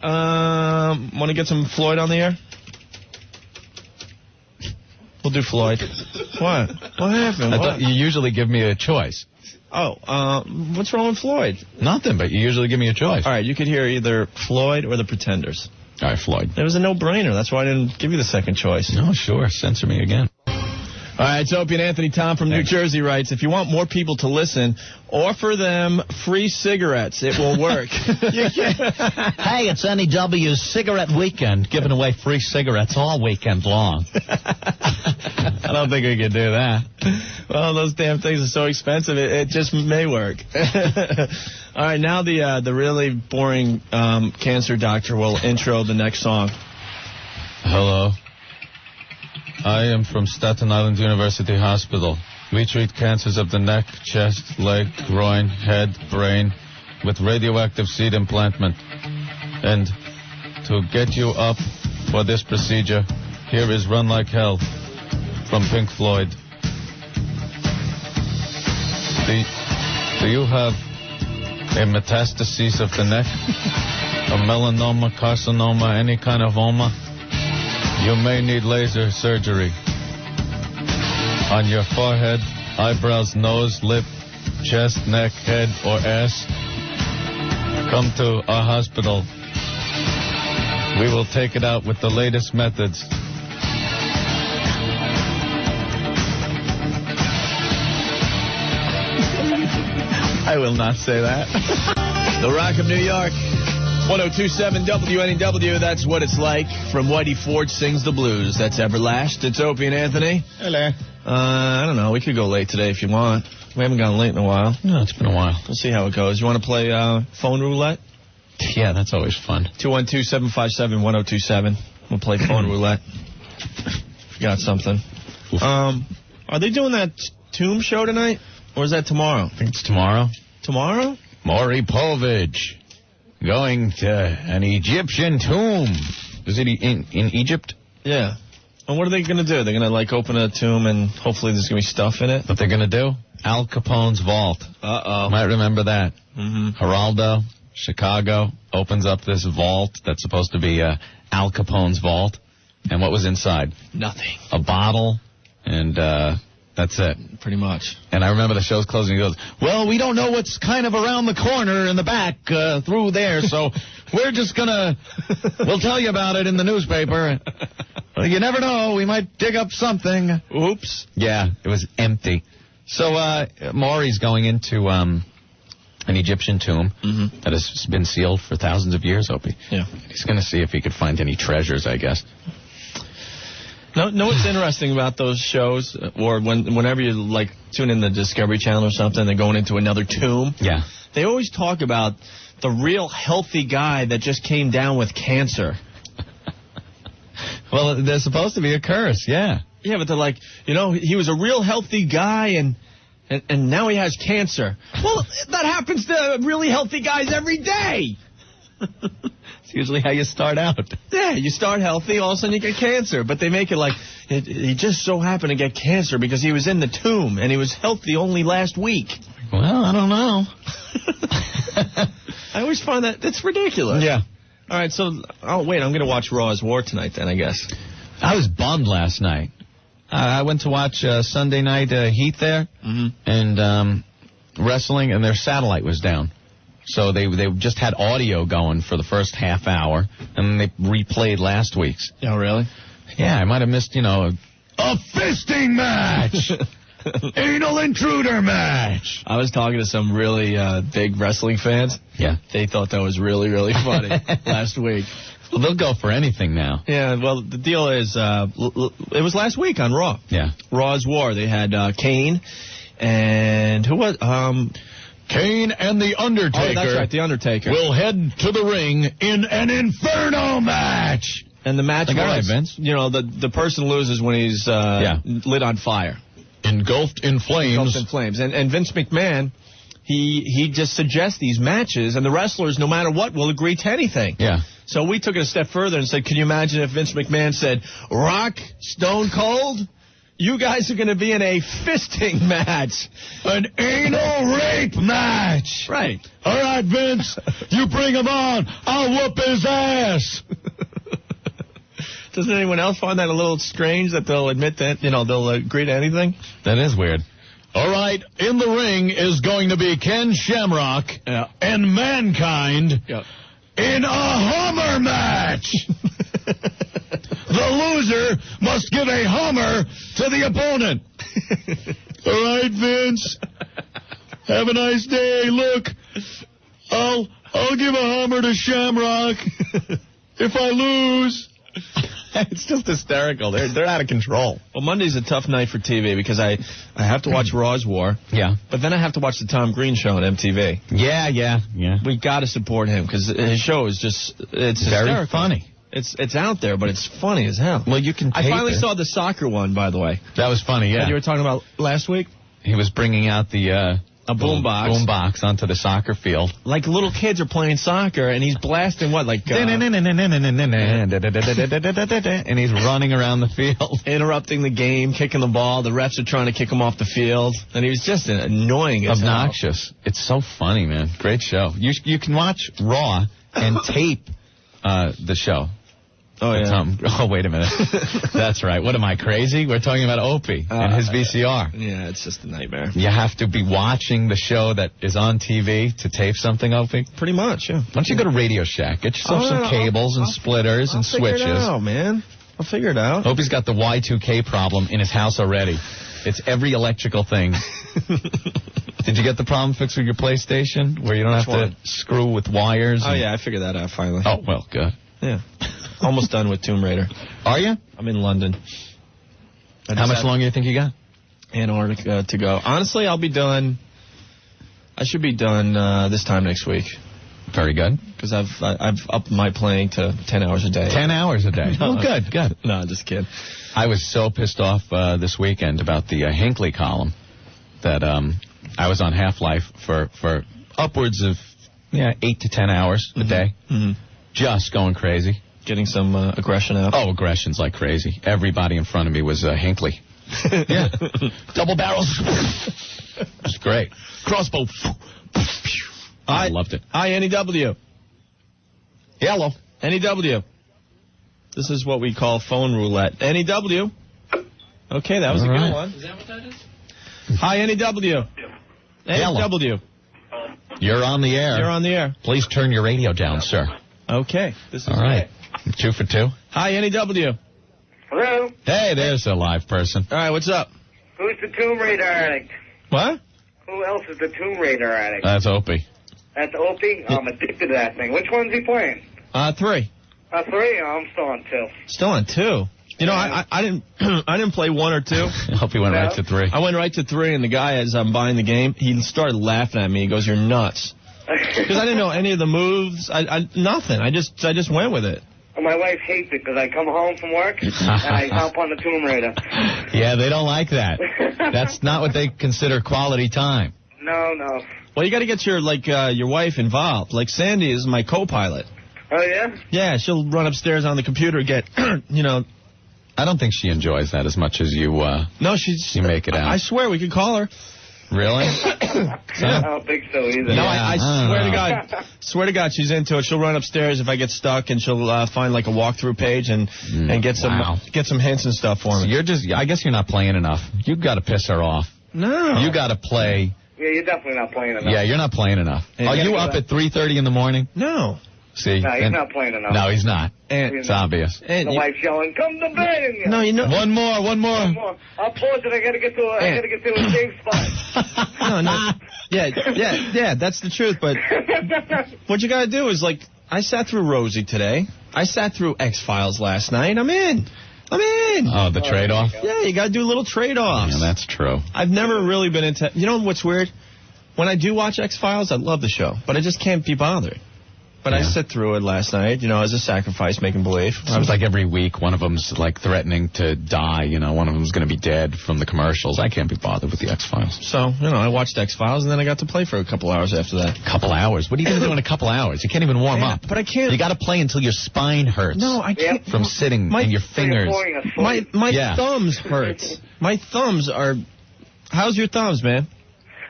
Speaker 2: Want to get some Floyd on the air? We'll do Floyd. What? What happened?
Speaker 1: I thought you usually give me a choice.
Speaker 2: Oh, what's wrong with Floyd?
Speaker 1: Nothing, but you usually give me a choice.
Speaker 2: All right, you could hear either Floyd or the Pretenders.
Speaker 1: All right, Floyd.
Speaker 2: It was a no-brainer. That's why I didn't give you the second choice.
Speaker 1: No, sure. Censor me again.
Speaker 2: All right, it's Opie and Anthony. Tom from New Jersey writes, if you want more people to listen, offer them free cigarettes. It will work.
Speaker 7: Hey, it's NEW's Cigarette Weekend, giving away free cigarettes all weekend long.
Speaker 1: I don't think we could do that.
Speaker 2: Well, those damn things are so expensive, it just may work. All right, now the really boring cancer doctor will intro the next song.
Speaker 11: Hello. I am from Staten Island University Hospital. We treat cancers of the neck, chest, leg, groin, head, brain with radioactive seed implantment. And to get you up for this procedure, here is Run Like Hell from Pink Floyd. Do you have a metastasis of the neck? A melanoma, carcinoma, any kind of oma? You may need laser surgery on your forehead, eyebrows, nose, lip, chest, neck, head, or ass. Come to our hospital. We will take it out with the latest methods.
Speaker 2: I will not say that. The Rock of New York. 1027 WNEW, that's what it's like. From Whitey Ford sings the blues. That's Everlast. It's Opie and Anthony.
Speaker 1: Hello.
Speaker 2: I don't know. We could go late today if you want. We haven't gone late in a while.
Speaker 1: No, it's been a while.
Speaker 2: We'll see how it goes. You want to play phone roulette?
Speaker 1: Yeah, that's always fun.
Speaker 2: 212-757-1027. We'll play phone roulette. Got something. Are they doing that Tomb show tonight? Or is that tomorrow?
Speaker 1: I think it's tomorrow.
Speaker 2: Tomorrow?
Speaker 1: Maury Povich going to an Egyptian tomb. Is it in Egypt?
Speaker 2: Yeah. And what are they going to do? They're going to, like, open a tomb and hopefully there's going to be stuff in it?
Speaker 1: What they're going to do? Al Capone's vault.
Speaker 2: Uh-oh.
Speaker 1: Might remember that.
Speaker 2: Mm-hmm.
Speaker 1: Geraldo, Chicago, opens up this vault that's supposed to be Al Capone's vault. And what was inside?
Speaker 2: Nothing.
Speaker 1: A bottle, and that's it.
Speaker 2: Pretty much.
Speaker 1: And I remember the show's closing. He goes, well, we don't know what's kind of around the corner in the back through there, so we're just going to, we'll tell you about it in the newspaper. Well, you never know. We might dig up something.
Speaker 2: Oops.
Speaker 1: Yeah, it was empty. So Maury's going into an Egyptian tomb that has been sealed for thousands of years, Opie.
Speaker 2: Yeah.
Speaker 1: He's going to see if he could find any treasures, I guess.
Speaker 2: Know what's interesting about those shows, or whenever you, like, tune in the Discovery Channel or something, they're going into another tomb?
Speaker 1: Yeah.
Speaker 2: They always talk about the real healthy guy that just came down with cancer.
Speaker 1: Well, there's supposed to be a curse, yeah.
Speaker 2: Yeah, but they're like, you know, he was a real healthy guy, and now he has cancer. Well, that happens to really healthy guys every day.
Speaker 1: It's usually how you start out.
Speaker 2: Yeah, you start healthy, all of a sudden you get cancer. But they make it like he just so happened to get cancer because he was in the tomb, and he was healthy only last week.
Speaker 1: Well, I don't know.
Speaker 2: I always find that's ridiculous.
Speaker 1: Yeah.
Speaker 2: All right, so, I'm going to watch Raw's War tonight then, I guess.
Speaker 1: I was bummed last night. I went to watch Sunday night Heat there, and wrestling, and their satellite was down. So they just had audio going for the first half hour, and they replayed last week's.
Speaker 2: Oh, really?
Speaker 1: Yeah, I might have missed, a fisting match! Anal intruder match!
Speaker 2: I was talking to some really big wrestling fans.
Speaker 1: Yeah.
Speaker 2: They thought that was really, really funny last week.
Speaker 1: Well, they'll go for anything now.
Speaker 2: Yeah, well, the deal is, it was last week on Raw.
Speaker 1: Yeah.
Speaker 2: Raw's War. They had Kane, and who was...
Speaker 1: Kane and The Undertaker.
Speaker 2: Oh, that's right, The Undertaker.
Speaker 1: Will head to the ring in an Inferno match.
Speaker 2: And the match was,
Speaker 1: Vince.
Speaker 2: the person loses when he's lit on fire.
Speaker 8: Engulfed in flames.
Speaker 2: Engulfed in flames. And Vince McMahon, he just suggests these matches, and the wrestlers, no matter what, will agree to anything.
Speaker 1: Yeah.
Speaker 2: So we took it a step further and said, can you imagine if Vince McMahon said, Rock, Stone Cold, you guys are going to be in a fisting match.
Speaker 8: An anal rape match.
Speaker 2: Right.
Speaker 8: All right, Vince, you bring him on. I'll whoop his ass.
Speaker 2: Doesn't anyone else find that a little strange that they'll admit that, they'll agree to anything?
Speaker 1: That is weird.
Speaker 8: All right, in the ring is going to be Ken Shamrock and Mankind in a Hummer match. The loser must give a Hummer to the opponent. All right, Vince. Have a nice day. Look, I'll give a Hummer to Shamrock if I lose.
Speaker 2: It's just hysterical. They're out of control. Well, Monday's a tough night for TV because I have to watch Raw's War.
Speaker 1: Yeah.
Speaker 2: But then I have to watch the Tom Green show on MTV.
Speaker 1: Yeah.
Speaker 2: We got to support him because his show is it's
Speaker 1: very
Speaker 2: hysterical.
Speaker 1: funny.
Speaker 2: It's out there, but it's funny as hell.
Speaker 1: Well, you can.
Speaker 2: I finally saw the soccer one, by the way.
Speaker 1: That was funny. Yeah.
Speaker 2: That you were talking about last week.
Speaker 1: He was bringing out a boombox onto the soccer field.
Speaker 2: Like little kids are playing soccer, and he's blasting what, like...
Speaker 1: and he's running around the field.
Speaker 2: Interrupting the game, kicking the ball. The refs are trying to kick him off the field. And he was just annoying as hell.
Speaker 1: Obnoxious. It's so funny, man. Great show. You can watch Raw and tape the show.
Speaker 2: Oh, yeah.
Speaker 1: Oh, wait a minute. That's right. What am I, crazy? We're talking about Opie and his VCR.
Speaker 2: Yeah, it's just a nightmare.
Speaker 1: You have to be watching the show that is on TV to tape something, Opie?
Speaker 2: Pretty much, yeah.
Speaker 1: Why don't you go to Radio Shack? Get yourself some cables and splitters and switches.
Speaker 2: I'll figure it out, man. I'll figure it out.
Speaker 1: Opie's got the Y2K problem in his house already. It's every electrical thing. Did you get the problem fixed with your PlayStation where you don't have to screw with wires?
Speaker 2: Oh, yeah, I figured that out finally.
Speaker 1: Oh, well, good.
Speaker 2: Yeah. Almost done with Tomb Raider.
Speaker 1: Are you?
Speaker 2: I'm in London.
Speaker 1: How much longer do you think you got?
Speaker 2: Antarctica to go. Honestly, I'll be done. I should be done this time next week.
Speaker 1: Very good.
Speaker 2: Because I've upped my playing to 10 hours a day.
Speaker 1: 10 hours a day. Oh, good.
Speaker 2: No, just kidding.
Speaker 1: I was so pissed off this weekend about the Hinckley column that I was on Half-Life for upwards of 8 to 10 hours a day.
Speaker 2: Mm-hmm.
Speaker 1: Just going crazy.
Speaker 2: Getting some aggression out.
Speaker 1: Oh, aggression's like crazy. Everybody in front of me was Hinckley. Yeah. Double barrels. It's great. Crossbow. I loved it.
Speaker 2: Hi, NEW.
Speaker 1: Hello.
Speaker 2: NEW. This is what we call phone roulette. NEW. Okay, that was a good one. Is that what that is? Hi, NEW. NEW.
Speaker 1: You're on the air.
Speaker 2: You're on the air.
Speaker 1: Please turn your radio down, sir.
Speaker 2: Okay. This is
Speaker 1: all right. 2 for 2.
Speaker 2: Hi, NEW.
Speaker 4: Hello?
Speaker 1: Hey, there's a live person.
Speaker 2: All right, what's up?
Speaker 4: Who's the Tomb Raider addict?
Speaker 2: What?
Speaker 4: Who else is the Tomb Raider addict?
Speaker 1: That's Opie.
Speaker 4: That's Opie? I'm addicted to that thing. Which one's he playing?
Speaker 2: 3.
Speaker 4: 3? Oh, I'm still on 2.
Speaker 2: Still on 2. You know, I didn't I didn't play 1 or 2.
Speaker 1: I hope he went right to 3.
Speaker 2: I went right to 3, and the guy, as I'm buying the game, he started laughing at me. He goes, "You're nuts," because I didn't know any of the moves. Nothing. I just went with it.
Speaker 4: My wife hates it because I come home from work and I hop on the Tomb Raider.
Speaker 1: Yeah, they don't like that. That's not what they consider quality time.
Speaker 4: No.
Speaker 2: Well, you got to get your wife involved. Like Sandy is my co-pilot.
Speaker 4: Oh, yeah?
Speaker 2: Yeah, she'll run upstairs on the computer, get,
Speaker 1: I don't think she enjoys that as much as you.
Speaker 2: No,
Speaker 1: you make it out.
Speaker 2: I swear we could call her.
Speaker 1: Really?
Speaker 4: I don't think so either.
Speaker 2: No, I swear to God. Swear to God, she's into it. She'll run upstairs if I get stuck, and she'll find like a walkthrough page and get some hints and stuff for me.
Speaker 1: So I guess you're not playing enough. You've got to piss her off.
Speaker 2: No.
Speaker 1: You got to play.
Speaker 4: Yeah, you're definitely not playing enough.
Speaker 1: Yeah, you're not playing enough. Are you up at 3:30 in the morning?
Speaker 2: No.
Speaker 1: See?
Speaker 4: No, he's not playing enough.
Speaker 1: No, he's not. It's obvious.
Speaker 4: And the wife's yelling, "Come to bed!"
Speaker 2: No, you know.
Speaker 1: One more.
Speaker 4: I'll pause it. I gotta get to a safe spot.
Speaker 2: No. Yeah. That's the truth. But what you gotta do is I sat through Rosie today. I sat through X-Files last night. I'm in.
Speaker 1: Oh, the trade-off?
Speaker 2: Yeah, you gotta do little trade-offs.
Speaker 1: Yeah, that's true.
Speaker 2: I've never really been into. You know what's weird? When I do watch X-Files, I love the show, but I just can't be bothered. But I sit through it last night, as a sacrifice, making believe.
Speaker 1: Seems like every week one of them's like threatening to die. One of them's going to be dead from the commercials. I can't be bothered with the X-Files.
Speaker 2: So, I watched X-Files, and then I got to play for a couple hours after that.
Speaker 1: Couple hours? What are you going to do in a couple hours? You can't even warm up.
Speaker 2: But I can't.
Speaker 1: You got to play until your spine hurts.
Speaker 2: No, I can't.
Speaker 1: From sitting and your fingers.
Speaker 2: My thumbs hurt. My thumbs are... How's your thumbs, man?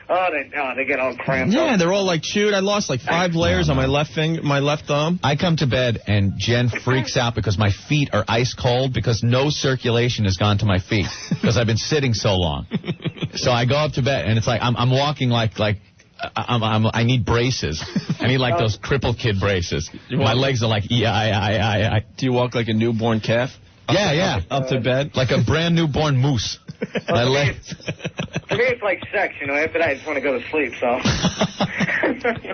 Speaker 5: They get all cramped.
Speaker 2: Yeah, they're all like chewed. I lost like 5 layers on my left thumb.
Speaker 1: I come to bed and Jen freaks out because my feet are ice cold because no circulation has gone to my feet because I've been sitting so long. So I go up to bed and it's like I'm walking like I need braces. I need like those cripple kid braces. My legs are like I.
Speaker 2: Do you walk like a newborn calf?
Speaker 1: Yeah.
Speaker 2: Up to bed
Speaker 1: like a brand newborn moose. My legs.
Speaker 5: For me, it's like sex, After that, I just want to go to sleep, so.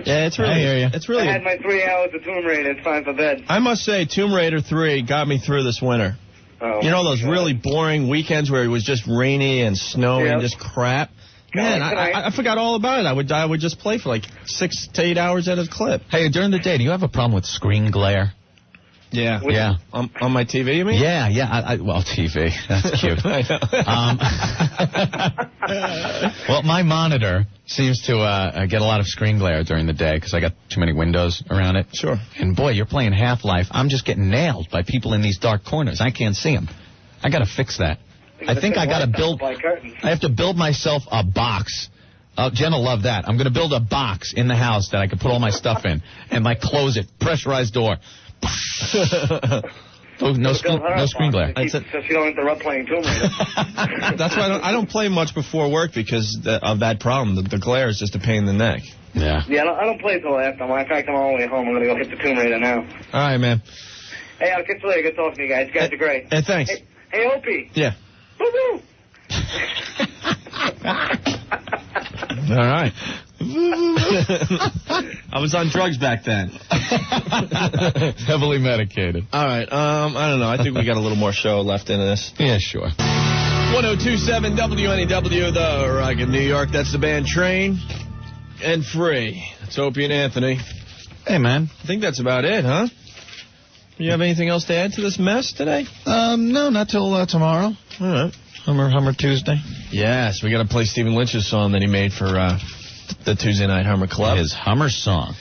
Speaker 2: Yeah, it's really. I hear you. It's really.
Speaker 5: I had my 3 hours of Tomb Raider. It's time for bed.
Speaker 2: I must say, Tomb Raider 3 got me through this winter.
Speaker 5: Oh,
Speaker 2: those really boring weekends where it was just rainy and snowy and just crap. Man, I forgot all about it. I would just play for like 6 to 8 hours at a clip.
Speaker 1: Hey, during the day, do you have a problem with screen glare?
Speaker 2: Yeah.
Speaker 1: Yeah.
Speaker 2: On my TV, you mean?
Speaker 1: Yeah. Well, TV. That's cute. Well, my monitor seems to get a lot of screen glare during the day because I got too many windows around it.
Speaker 2: Sure.
Speaker 1: And, boy, you're playing Half-Life. I'm just getting nailed by people in these dark corners. I can't see them. I got to fix that. I think I got to build... I have to build myself a box. Jen will love that. I'm going to build a box in the house that I can put all my stuff in and, close it. Pressurized door. No screen glare.
Speaker 5: So you don't interrupt playing Tomb Raider.
Speaker 2: That's why I don't play much before work because of that problem. The glare is just a pain in the neck.
Speaker 1: Yeah.
Speaker 5: Yeah, I don't play till after. In fact, I'm all the way home. I'm going to go hit the Tomb Raider now.
Speaker 2: All right, man.
Speaker 5: Hey, I'll catch you later. Good talking to you guys. You guys are great.
Speaker 2: Hey, thanks.
Speaker 5: Hey, Opie.
Speaker 2: Yeah.
Speaker 5: Woo-hoo.
Speaker 2: All right. I was on drugs back then.
Speaker 1: Heavily medicated.
Speaker 2: All right. I don't know. I think we got a little more show left in this.
Speaker 1: Yeah, sure.
Speaker 2: 1027 WNEW, the Rock in New York. That's the band Train and Free. It's Opie and Anthony.
Speaker 1: Hey, man.
Speaker 2: I think that's about it, huh? You have anything else to add to this mess today?
Speaker 1: No, not till tomorrow.
Speaker 2: All right.
Speaker 1: Hummer Tuesday.
Speaker 2: Yes, we got to play Stephen Lynch's song that he made for the Tuesday Night Hummer Club.
Speaker 1: His Hummer song.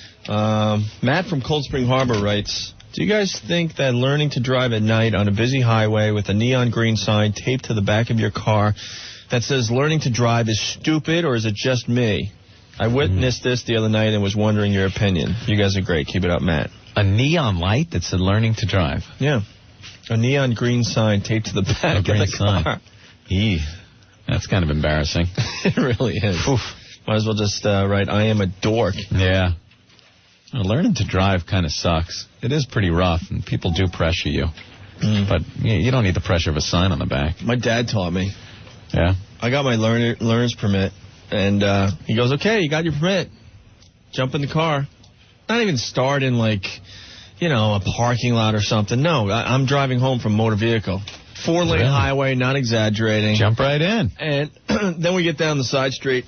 Speaker 2: Matt from Cold Spring Harbor writes, do you guys think that learning to drive at night on a busy highway with a neon green sign taped to the back of your car that says learning to drive is stupid, or is it just me? I witnessed this the other night and was wondering your opinion. You guys are great. Keep it up, Matt.
Speaker 1: A neon light that said learning to drive.
Speaker 2: Yeah. A neon green sign taped to the back of the car.
Speaker 1: That's kind of embarrassing.
Speaker 2: It really is.
Speaker 1: Oof.
Speaker 2: Might as well just write, I am a dork.
Speaker 1: Yeah. Well, learning to drive kind of sucks. It is pretty rough, and people do pressure you. But you don't need the pressure of a sign on the back.
Speaker 2: My dad taught me.
Speaker 1: Yeah?
Speaker 2: I got my learner's permit, and he goes, okay, you got your permit. Jump in the car. Not even start in, a parking lot or something. No, I'm driving home from motor vehicle. 4-lane highway, not exaggerating.
Speaker 1: Jump right in.
Speaker 2: And then we get down the side street.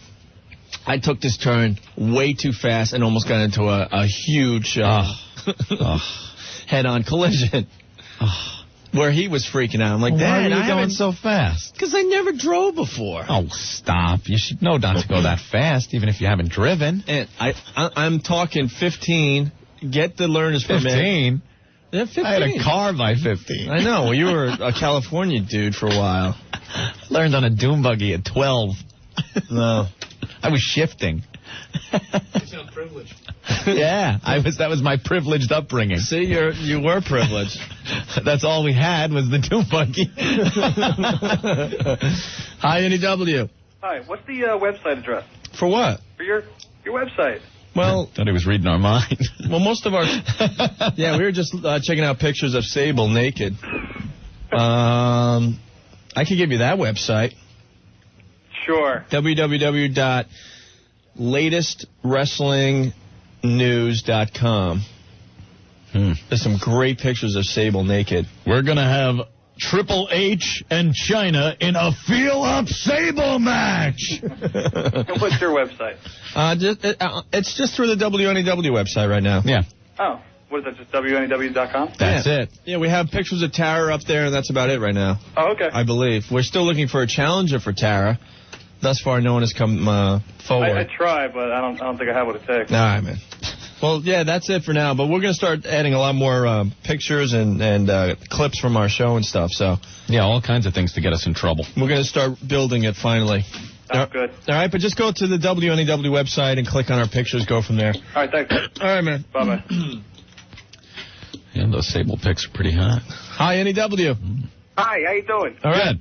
Speaker 2: I took this turn way too fast and almost got into a huge head-on collision where he was freaking out. I'm like, Dad,
Speaker 1: why are you going so fast?
Speaker 2: Because I never drove before.
Speaker 1: Oh, stop. You should know not to go that fast, even if you haven't driven.
Speaker 2: And I'm talking 15. Get the learner's permit.
Speaker 1: 15?
Speaker 2: Yeah, 15.
Speaker 1: I had a car by 15.
Speaker 2: I know. Well, you were a California dude for a while.
Speaker 1: Learned on a doom buggy at 12.
Speaker 2: No.
Speaker 1: I was shifting.
Speaker 9: You sound privileged.
Speaker 1: Yeah, that was my privileged upbringing.
Speaker 2: See, you were privileged.
Speaker 1: That's all we had was the doom buggy.
Speaker 2: Hi, NEW.
Speaker 12: Hi, what's the website address?
Speaker 2: For what?
Speaker 12: For your website.
Speaker 2: Well,
Speaker 1: thought he was reading our mind.
Speaker 2: Well, most of our... Yeah, we were just checking out pictures of Sable naked. I could give you that website.
Speaker 12: Sure.
Speaker 2: www.latestwrestlingnews.com. There's some great pictures of Sable naked.
Speaker 8: We're going to have Triple H and China in a feel-up Sable match.
Speaker 12: What's your website?
Speaker 2: It's just through the WNEW website right now.
Speaker 1: Yeah.
Speaker 12: Oh, what is that, just WNEW.com?
Speaker 1: That's it.
Speaker 2: Yeah, we have pictures of Tara up there, and that's about it right now.
Speaker 12: Oh, okay.
Speaker 2: I believe. We're still looking for a challenger for Tara. Thus far, no one has come forward.
Speaker 12: I try, but I don't think I have what it takes.
Speaker 2: All right, man. Well, yeah, that's it for now. But we're going to start adding a lot more pictures and clips from our show and stuff. So
Speaker 1: yeah, all kinds of things to get us in trouble.
Speaker 2: We're going to start building it finally.
Speaker 12: Sounds good.
Speaker 2: All right, but just go to the WNEW website and click on our pictures. Go from there.
Speaker 12: All right, thanks.
Speaker 2: All right, man.
Speaker 12: Bye-bye.
Speaker 1: Yeah, those sable pics are pretty hot.
Speaker 2: Hi, NEW.
Speaker 4: Hi, how you doing?
Speaker 2: All right.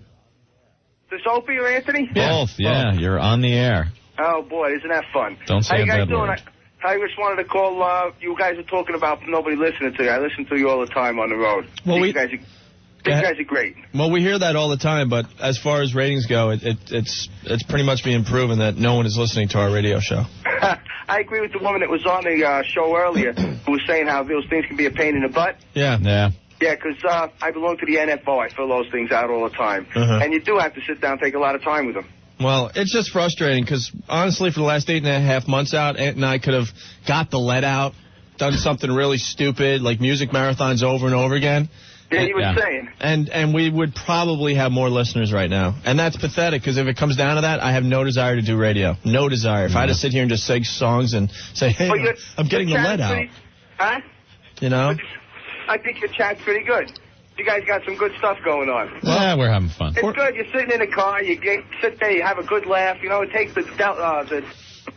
Speaker 4: This Opie or Anthony?
Speaker 1: Both, yeah. You're on the air.
Speaker 4: Oh, boy, isn't that fun?
Speaker 1: Don't say
Speaker 4: how you
Speaker 1: a
Speaker 4: guys
Speaker 1: bad
Speaker 4: doing?
Speaker 1: word.
Speaker 4: I just wanted to call. You guys are talking about nobody listening to you. I listen to you all the time on the road.
Speaker 2: Well,
Speaker 4: you guys are great.
Speaker 2: Well, we hear that all the time, but as far as ratings go, it's pretty much being proven that no one is listening to our radio show.
Speaker 4: I agree with the woman that was on the show earlier who was saying how those things can be a pain in the butt.
Speaker 2: Yeah.
Speaker 1: Yeah.
Speaker 4: Yeah, because I belong to the NFO. I fill those things out all the time.
Speaker 2: Uh-huh.
Speaker 4: And you do have to sit down and take a lot of time with them.
Speaker 2: Well, it's just frustrating because, honestly, for the last 8.5 months out, Ant and I could have got the lead out, done something really stupid, like music marathons over and over again.
Speaker 4: Yeah, you were saying.
Speaker 2: And we would probably have more listeners right now. And that's pathetic because if it comes down to that, I have no desire to do radio. No desire. If I had to sit here and just sing songs and say, hey, I'm getting the lead out.
Speaker 4: Huh?
Speaker 2: You know?
Speaker 4: I think your chat's pretty good. You guys got some good stuff going on.
Speaker 1: Yeah, we're having fun.
Speaker 4: It's good. You're sitting in the car. You sit there. You have a good laugh. You know, it takes the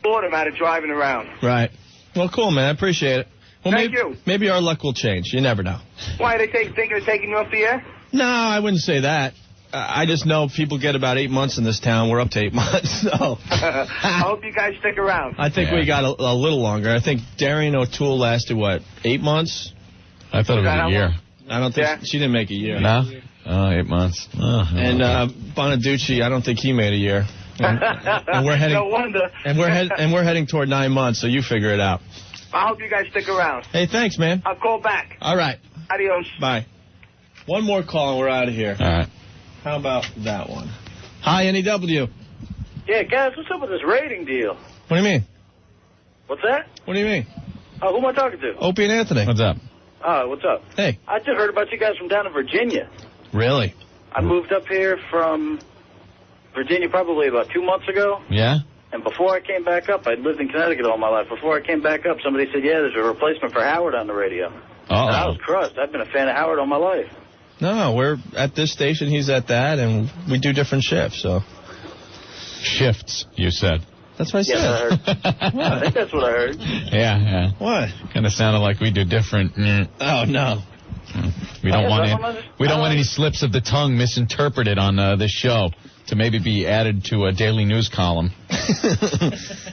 Speaker 4: boredom out of driving around.
Speaker 2: Right. Well, cool, man. I appreciate it. Well,
Speaker 4: Thank you.
Speaker 2: Maybe our luck will change. You never know.
Speaker 4: Why, are they thinking of taking you off the air?
Speaker 2: No, I wouldn't say that. I just know people get about 8 months in this town. We're up to 8 months, so.
Speaker 4: I hope you guys stick around.
Speaker 2: I think we got a little longer. I think Darian O'Toole lasted, 8 months?
Speaker 1: I thought it was a year.
Speaker 2: I don't think she didn't make a year.
Speaker 1: No? Oh, 8 months. Oh,
Speaker 2: and Bonaducci, I don't think he made a year. And we're heading.
Speaker 4: No wonder.
Speaker 2: And we're heading toward 9 months. So you figure it out.
Speaker 4: I hope you guys stick around.
Speaker 2: Hey, thanks, man.
Speaker 4: I'll call back.
Speaker 2: All right.
Speaker 4: Adios.
Speaker 2: Bye. One more call and we're out of here.
Speaker 1: All right.
Speaker 2: How about that one? Hi, NEW.
Speaker 12: Yeah, guys, what's up with this rating deal?
Speaker 2: What do you mean?
Speaker 12: What's that?
Speaker 2: What do you mean?
Speaker 12: Oh, who am I talking to?
Speaker 2: Opie and Anthony.
Speaker 1: What's up?
Speaker 12: What's up?
Speaker 2: Hey.
Speaker 12: I just heard about you guys from down in Virginia.
Speaker 2: Really?
Speaker 12: I moved up here from Virginia probably about 2 months ago.
Speaker 1: Yeah?
Speaker 12: And before I came back up, I'd lived in Connecticut all my life. Before I came back up, somebody said, yeah, there's a replacement for Howard on the radio.
Speaker 1: Uh-oh.
Speaker 12: And I was crushed. I've been a fan of Howard all my life.
Speaker 2: No, we're at this station, he's at that, and we do different shifts, so.
Speaker 1: Shifts, you said.
Speaker 2: That's what I said.
Speaker 12: Yeah, I heard. I think that's what I heard.
Speaker 1: Yeah.
Speaker 2: What?
Speaker 1: Kind of sounded like we do different.
Speaker 2: Oh, no.
Speaker 1: We don't want any slips of the tongue misinterpreted on this show to maybe be added to a daily news column.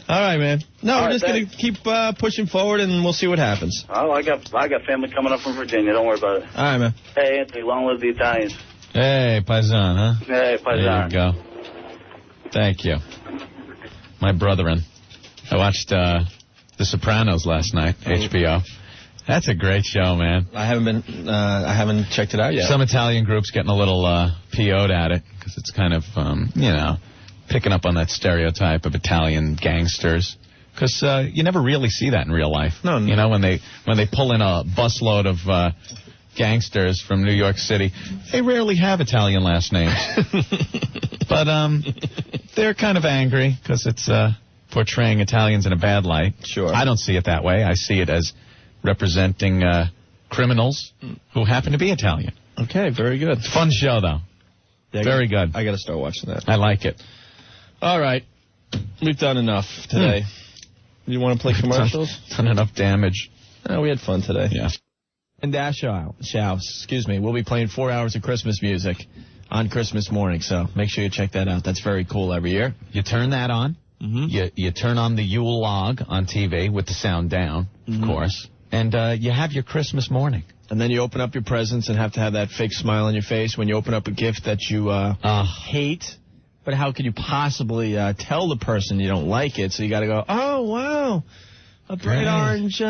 Speaker 2: All right, man. No,
Speaker 12: All
Speaker 2: we're
Speaker 12: right,
Speaker 2: just going to keep pushing forward, and we'll see what happens.
Speaker 12: Oh, I got family coming up from Virginia. Don't worry about it.
Speaker 2: All right, man.
Speaker 12: Hey, Anthony, long live the Italians.
Speaker 1: Hey, Paisan, huh?
Speaker 12: Hey, Paisan.
Speaker 1: There you go. Thank you. My brethren. I watched The Sopranos last night, HBO. That's a great show, man.
Speaker 2: I haven't checked it out yet.
Speaker 1: Some Italian groups getting a little PO'd at it because it's kind of, picking up on that stereotype of Italian gangsters. Because you never really see that in real life.
Speaker 2: No.
Speaker 1: You know, when they pull in a busload of gangsters from New York City, they rarely have Italian last names. But they're kind of angry because it's portraying Italians in a bad light.
Speaker 2: Sure.
Speaker 1: I don't see it that way. I see it as representing criminals who happen to be Italian.
Speaker 2: Okay, very good.
Speaker 1: Fun show, though.
Speaker 2: Yeah,
Speaker 1: very good.
Speaker 2: I got to start watching that.
Speaker 1: I like it.
Speaker 2: All right. We've done enough today. You want to play commercials?
Speaker 1: Done enough damage.
Speaker 2: We had fun today.
Speaker 1: Yeah.
Speaker 2: And we'll be playing 4 hours of Christmas music on Christmas morning, so make sure you check that out. That's very cool every year.
Speaker 1: You turn that on. Mm-hmm. You turn on the Yule log on TV with the sound down, of course, and you have your Christmas morning.
Speaker 2: And then you open up your presents and have to have that fake smile on your face when you open up a gift that you hate. But how could you possibly tell the person you don't like it? So you got to go, oh, wow, a bright orange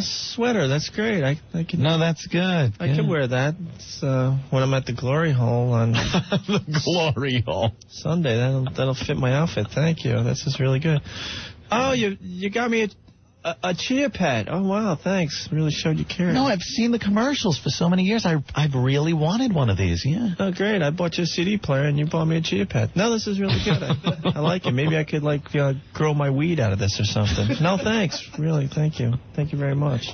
Speaker 2: sweater. That's great. I can.
Speaker 1: No, that's good.
Speaker 2: I can wear that. It's, when I'm at the Glory Hole on
Speaker 1: the Glory Hole
Speaker 2: Sunday. That'll fit my outfit. Thank you. This is really good. Oh, you got me A chia pet. Oh, wow, thanks. Really showed you care.
Speaker 1: No, I've seen the commercials for so many years. I've really wanted one of these, yeah.
Speaker 2: Oh, great. I bought you a CD player, and you bought me a chia pet. No, this is really good. I like it. Maybe I could, grow my weed out of this or something. No, thanks. Really, thank you. Thank you very much.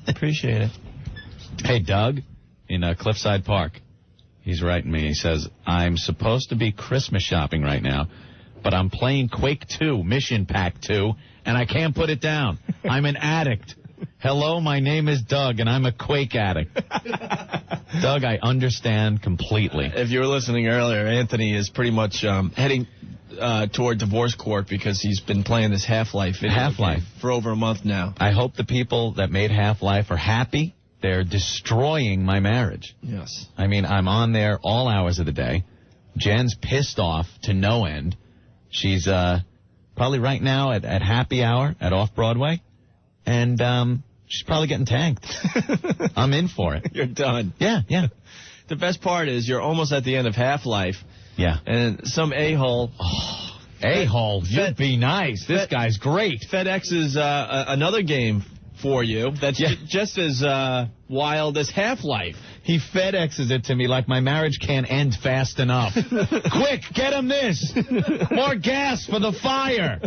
Speaker 2: Appreciate it.
Speaker 1: Hey, Doug, in Cliffside Park, he's writing me. He says, I'm supposed to be Christmas shopping right now, but I'm playing Quake 2, Mission Pack 2, and I can't put it down. I'm an addict. Hello, my name is Doug, and I'm a Quake addict. Doug, I understand completely.
Speaker 2: If you were listening earlier, Anthony is pretty much heading toward divorce court because he's been playing this Half-Life video game for over a month now.
Speaker 1: I hope the people that made Half-Life are happy. They're destroying my marriage.
Speaker 2: Yes.
Speaker 1: I mean, I'm on there all hours of the day. Jen's pissed off to no end. She's probably right now at happy hour at Off-Broadway. And she's probably getting tanked. I'm in for it.
Speaker 2: You're done.
Speaker 1: Yeah.
Speaker 2: The best part is you're almost at the end of Half-Life.
Speaker 1: Yeah.
Speaker 2: And some a-hole.
Speaker 1: Oh, a-hole, you'd be nice. This guy's great.
Speaker 2: FedEx is another game for you that's just as wild as Half-Life.
Speaker 1: He FedExes it to me like my marriage can't end fast enough. Quick, get him this. More gas for the fire.